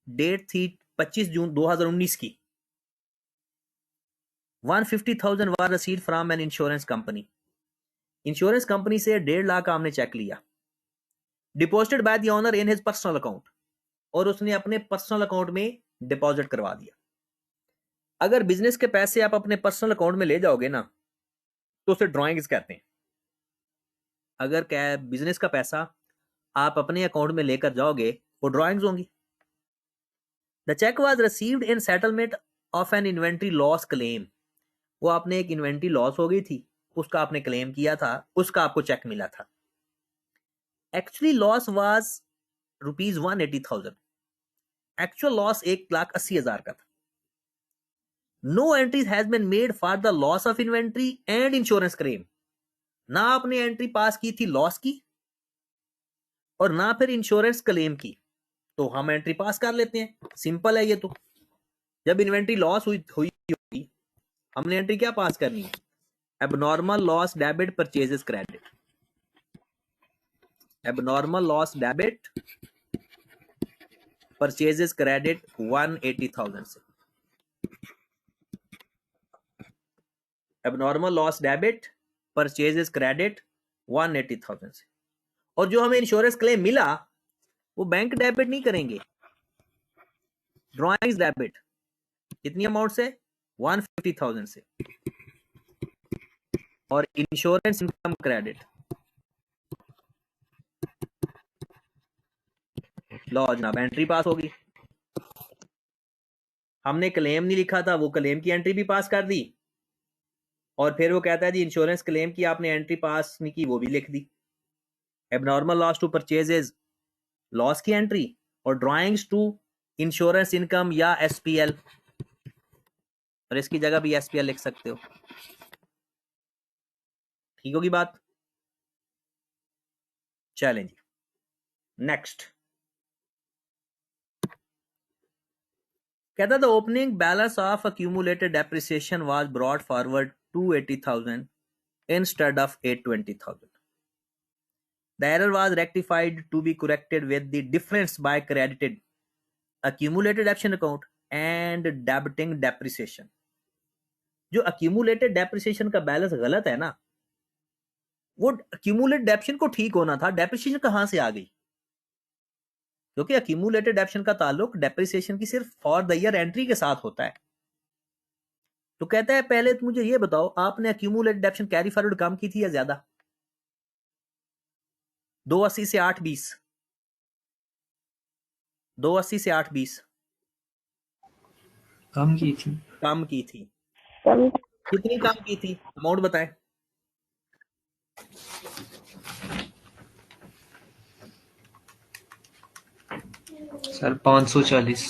date थी 25 जून 2019 की। 150,000 was received from an insurance company. Insurance company से 1.5 लाख का हमने चेक लिया, deposited by the owner in his personal account, और उसने अपने पर्सनल अकाउंट में डिपॉजिट करवा दिया। अगर बिजनेस के पैसे आप अपने पर्सनल अकाउंट में ले जाओगे ना, तो उसे ड्रॉइंग्स कहते हैं। अगर क्या बिजनेस का पैसा आप अपने अकाउंट में लेकर जाओगे, वो ड्रॉइंग्स होंगी। The cheque was received in settlement of an inventory loss claim. वो आपने एक इन्वेंट्री लॉस हो गई थी, उसका आपने क्लेम किया था, उसका आपको चेक मिला था। Actually loss was ₹180,000। Actual loss 1,80,000 का था। No entries has been made for the loss of inventory and insurance claim. ना आपने एंट्री पास की थी लॉस की, और ना फिर इंश्योरेंस क्लेम की, तो हम एंट्री पास कर लेते हैं। सिंपल है ये तो। जब इन्वेंट्री लॉस हुई होगी, हमने एंट्री क्या पास करनी है? Abnormal loss debit purchases credit. Abnormal loss debit purchases credit 180,000 से। Abnormal loss debit purchases credit 180,000 से। और जो हमें इंश्योरेंस क्लेम मिला, वो बैंक डेबिट नहीं करेंगे, ड्रॉइंग्स डेबिट। कितनी अमाउंट से? 150,000 से। और इंश्योरेंस इनकम क्रेडिट लो जनाब एंट्री पास होगी। हमने क्लेम नहीं लिखा था, वो क्लेम की एंट्री भी पास कर दी, और फिर वो कहता है जी इंश्योरेंस क्लेम की आपने एंट्री पास नहीं की, वो भी लिख दी। Abnormal loss to purchases loss की एंट्री, और ड्राइंग्स टू इंश्योरेंस इनकम या एसपीएल, और इसकी जगह भी एसपीएल लिख सकते हो। ठीक होगी बात। चलें जी नेक्स्ट। कहता the opening balance of accumulated depreciation was brought forward 280,000 instead of 820,000. The error was rectified to be corrected with the difference by credited accumulated option account and debiting depreciation. जो accumulated depreciation का balance गलत है ना, वो accumulated depreciation को ठीक होना था। depreciation कहां से आ गई? क्योंकि accumulated depreciation का ताल्लुक depreciation की सिर्फ फॉर द ईयर एंट्री के साथ होता है। तो कहता है पहले तो मुझे ये बताओ, आपने accumulated depreciation कैरी फॉरवर्ड कम की थी या ज्यादा? 280 से 820, 280 से 820 कम की थी। कम की थी। कम कितनी कम की थी? अमाउंट बताएं। सर 540।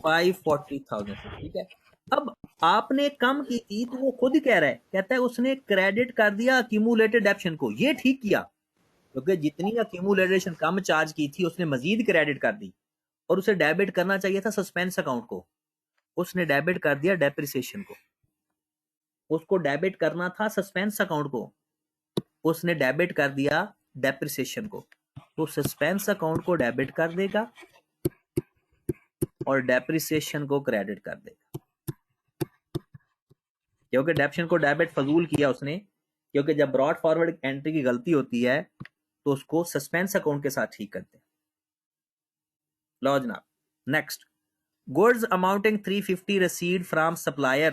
540,000। ठीक है। अब आपने कम की थी तो वो खुद कह रहा है, कहता है उसने क्रेडिट कर दिया अक्यूमुलेटेड डेप्शन को। ये ठीक किया, क्योंकि जितनी अक्यूमुलेटेशन कम चार्ज की थी उसने मजीद क्रेडिट कर दी, और उसे डेबिट करना चाहिए था सस्पेंस अकाउंट को, उसने डेबिट कर दिया डेप्रिसिएशन को। उसको डेबिट करना था सस्पेंस अकाउंट को, उसने डेबिट कर दिया डेप्रिसिएशन को। तो सस्पेंस अकाउंट को डेबिट कर देगा और डेप्रिसिएशन को क्रेडिट कर देगा, क्योंकि डेप्शन को डेबिट फजूल किया उसने। क्योंकि जब ब्रॉड फॉरवर्ड एंट्री की गलती होती है तो उसको सस्पेंस अकाउंट के साथ ठीक करते हैं। लो जनाब next. Goods amounting 350 received from supplier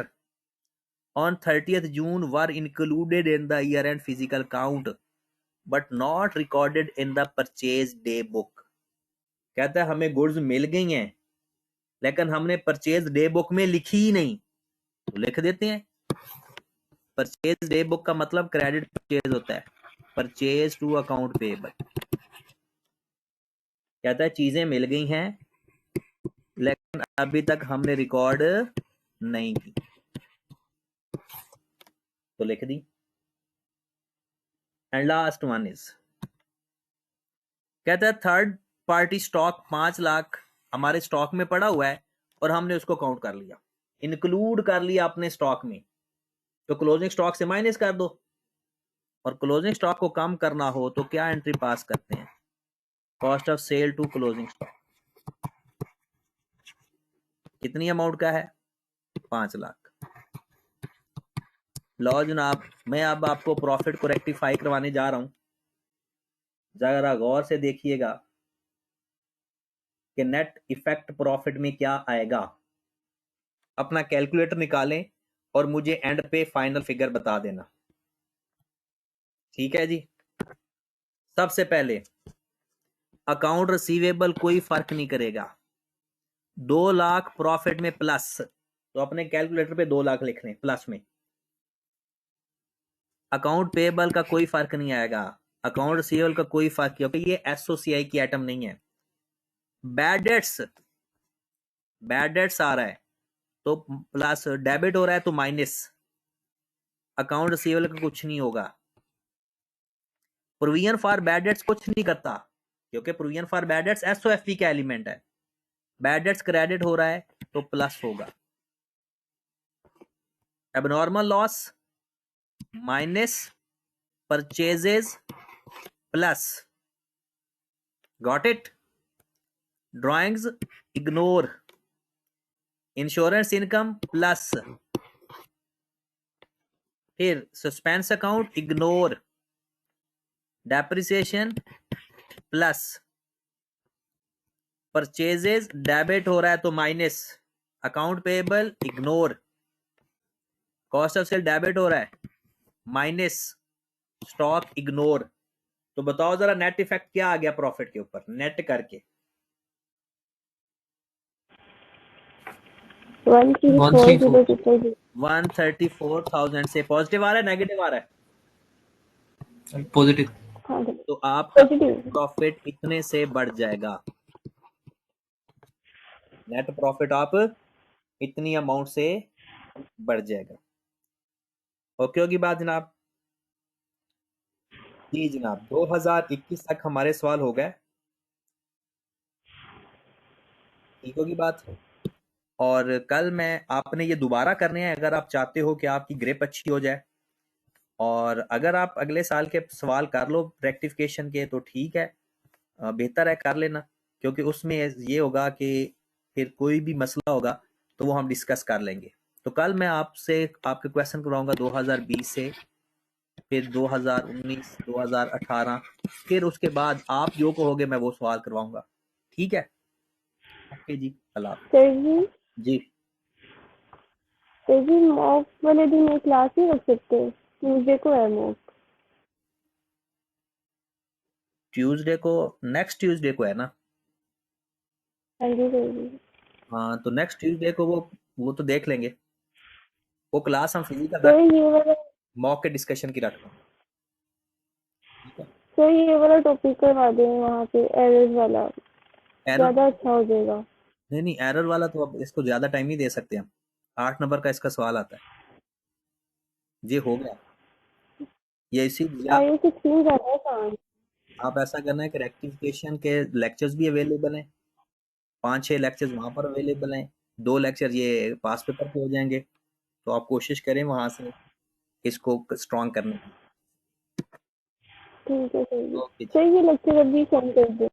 on 30th June were included in the year end physical count but not recorded in the purchase day book. कहता है हमें गुड्स मिल गई हैं लेकिन हमने परचेज डे बुक में लिखी ही नहीं, तो लिख देते हैं। परचेज डे बुक का मतलब क्रेडिट परचेज होता है, परचेज टू अकाउंट पेएबल। कहता है चीजें मिल गई हैं लेकिन अभी तक हमने रिकॉर्ड नहीं की, तो लिख दी। एंड लास्ट वन इज, कहता है थर्ड पार्टी स्टॉक 5 लाख हमारे स्टॉक में पड़ा हुआ है और हमने उसको काउंट कर लिया, इंक्लूड कर लिया अपने स्टॉक में। तो क्लोजिंग स्टॉक से माइनस कर दो, और क्लोजिंग स्टॉक को कम करना हो तो क्या एंट्री पास करते हैं? Cost of sale to closing stock. कितनी अमाउंट का है? 5 लाख। लो जनाब मैं अब आपको प्रॉफिट को रेक्टिफाई करवाने जा रहा हूं, जरा गौर से देखिएगा कि नेट इफेक्ट प्रॉफिट में क्या आएगा। अपना कैलकुलेटर निकालें और मुझे एंड पे फाइनल फिगर बता देना, ठीक है जी। सबसे पहले अकाउंट रिसीवेबल कोई फर्क नहीं करेगा, 2 लाख प्रॉफिट में प्लस, तो अपने कैलकुलेटर पे 2 लाख लिख लें प्लस में। अकाउंट पेएबल का कोई फर्क नहीं आएगा, अकाउंट रिसीवेबल का कोई फर्क, क्योंकि ये एसओसीआई की आइटम नहीं है। बैड डेट्स आ रहा है तो प्लस, डेबिट हो रहा है तो माइनस, अकाउंट रिसीवेबल का कुछ नहीं होगा। प्रोविजन फॉर बैड डेट्स कुछ नहीं करता, क्योंकि प्रोविजन फॉर बैड डेट्स एसओएफपी का एलिमेंट है। बैड डेट्स क्रेडिट हो रहा है तो प्लस होगा। Abnormal loss minus purchases plus, got it. Drawings ignore, insurance income plus, फिर suspense account ignore, depreciation plus, purchases debit हो रहा है तो minus, account payable ignore, cost of sale debit हो रहा है माइनस, स्टॉक इग्नोर। तो बताओ जरा नेट इफेक्ट क्या आ गया प्रॉफिट के ऊपर नेट करके? 134 कितना जी? 134,000 से पॉजिटिव आ रहा है नेगेटिव आ रहा है? पॉजिटिव। हाँ तो आपका पॉजिटिव। प्रॉफिट इतने से बढ़ जाएगा, नेट प्रॉफिट आप इतनी अमाउंट से बढ़ जाएगा। ओके होगी बात जनाब? जी जनाब, 2021 तक हमारे सवाल हो गए, ठीक होगी बात? और कल मैं आपने ये दोबारा करने हैं अगर आप चाहते हो कि आपकी ग्रिप अच्छी हो जाए, और अगर आप अगले साल के सवाल कर लो रेक्टिफिकेशन के तो ठीक है, बेहतर है कर लेना, क्योंकि उसमें ये होगा कि फिर कोई भी मसला होगा तो वो हम डिस्कस कर लेंगे। तो कल मैं आपसे आपके क्वेश्चन करवाऊंगा 2020 से, फिर 2019, 2018, फिर उसके बाद आप जो कहोगे मैं वो सवाल करवाऊंगा, ठीक है? ओके जी, अल्लाह हाफ़िज़। सर जी जी मॉक वाले दिन एक क्लास ही रख सकते हैं, ट्यूसडे को है मॉक। ट्यूसडे को, नेक्स्ट ट्यूसडे को है ना? हाँ जी सर जी। हाँ तो नेक्स्ट ट्यूसडे को वो तो देख लेंगे, वो क्लास हम फिजिकल सर रख, ये वाला मॉक के डिस्कशन की रखते हैं, ठीक है? सर ये वाला टॉपिक करवा दें वहाँ पे, एरर्स वाला एरर, ज़्यादा अच्छा हो जाएगा। नहीं एरर वाला तो अब इसको ज्यादा टाइम नहीं दे सकते हम, 8 नंबर का इसका सवाल आता है, ये हो गया। ये इसी या IO 16 ज़्यादा आसान। आप ऐसा करना है कि रेक्टिफिकेशन के लेक्चर्स भी अवेलेबल हैं, 5-6 लेक्चर्स वहाँ पर अवेलेबल हैं, 2 लेक्चर ये पास पेपर पे हो जाएंगे, तो आप कोशिश करें वहाँ से इसको स्ट्रॉन्ग करने की। ठीक है सर जी। ओके जी। सर ये लेक्चर अभी सेंड कर दें।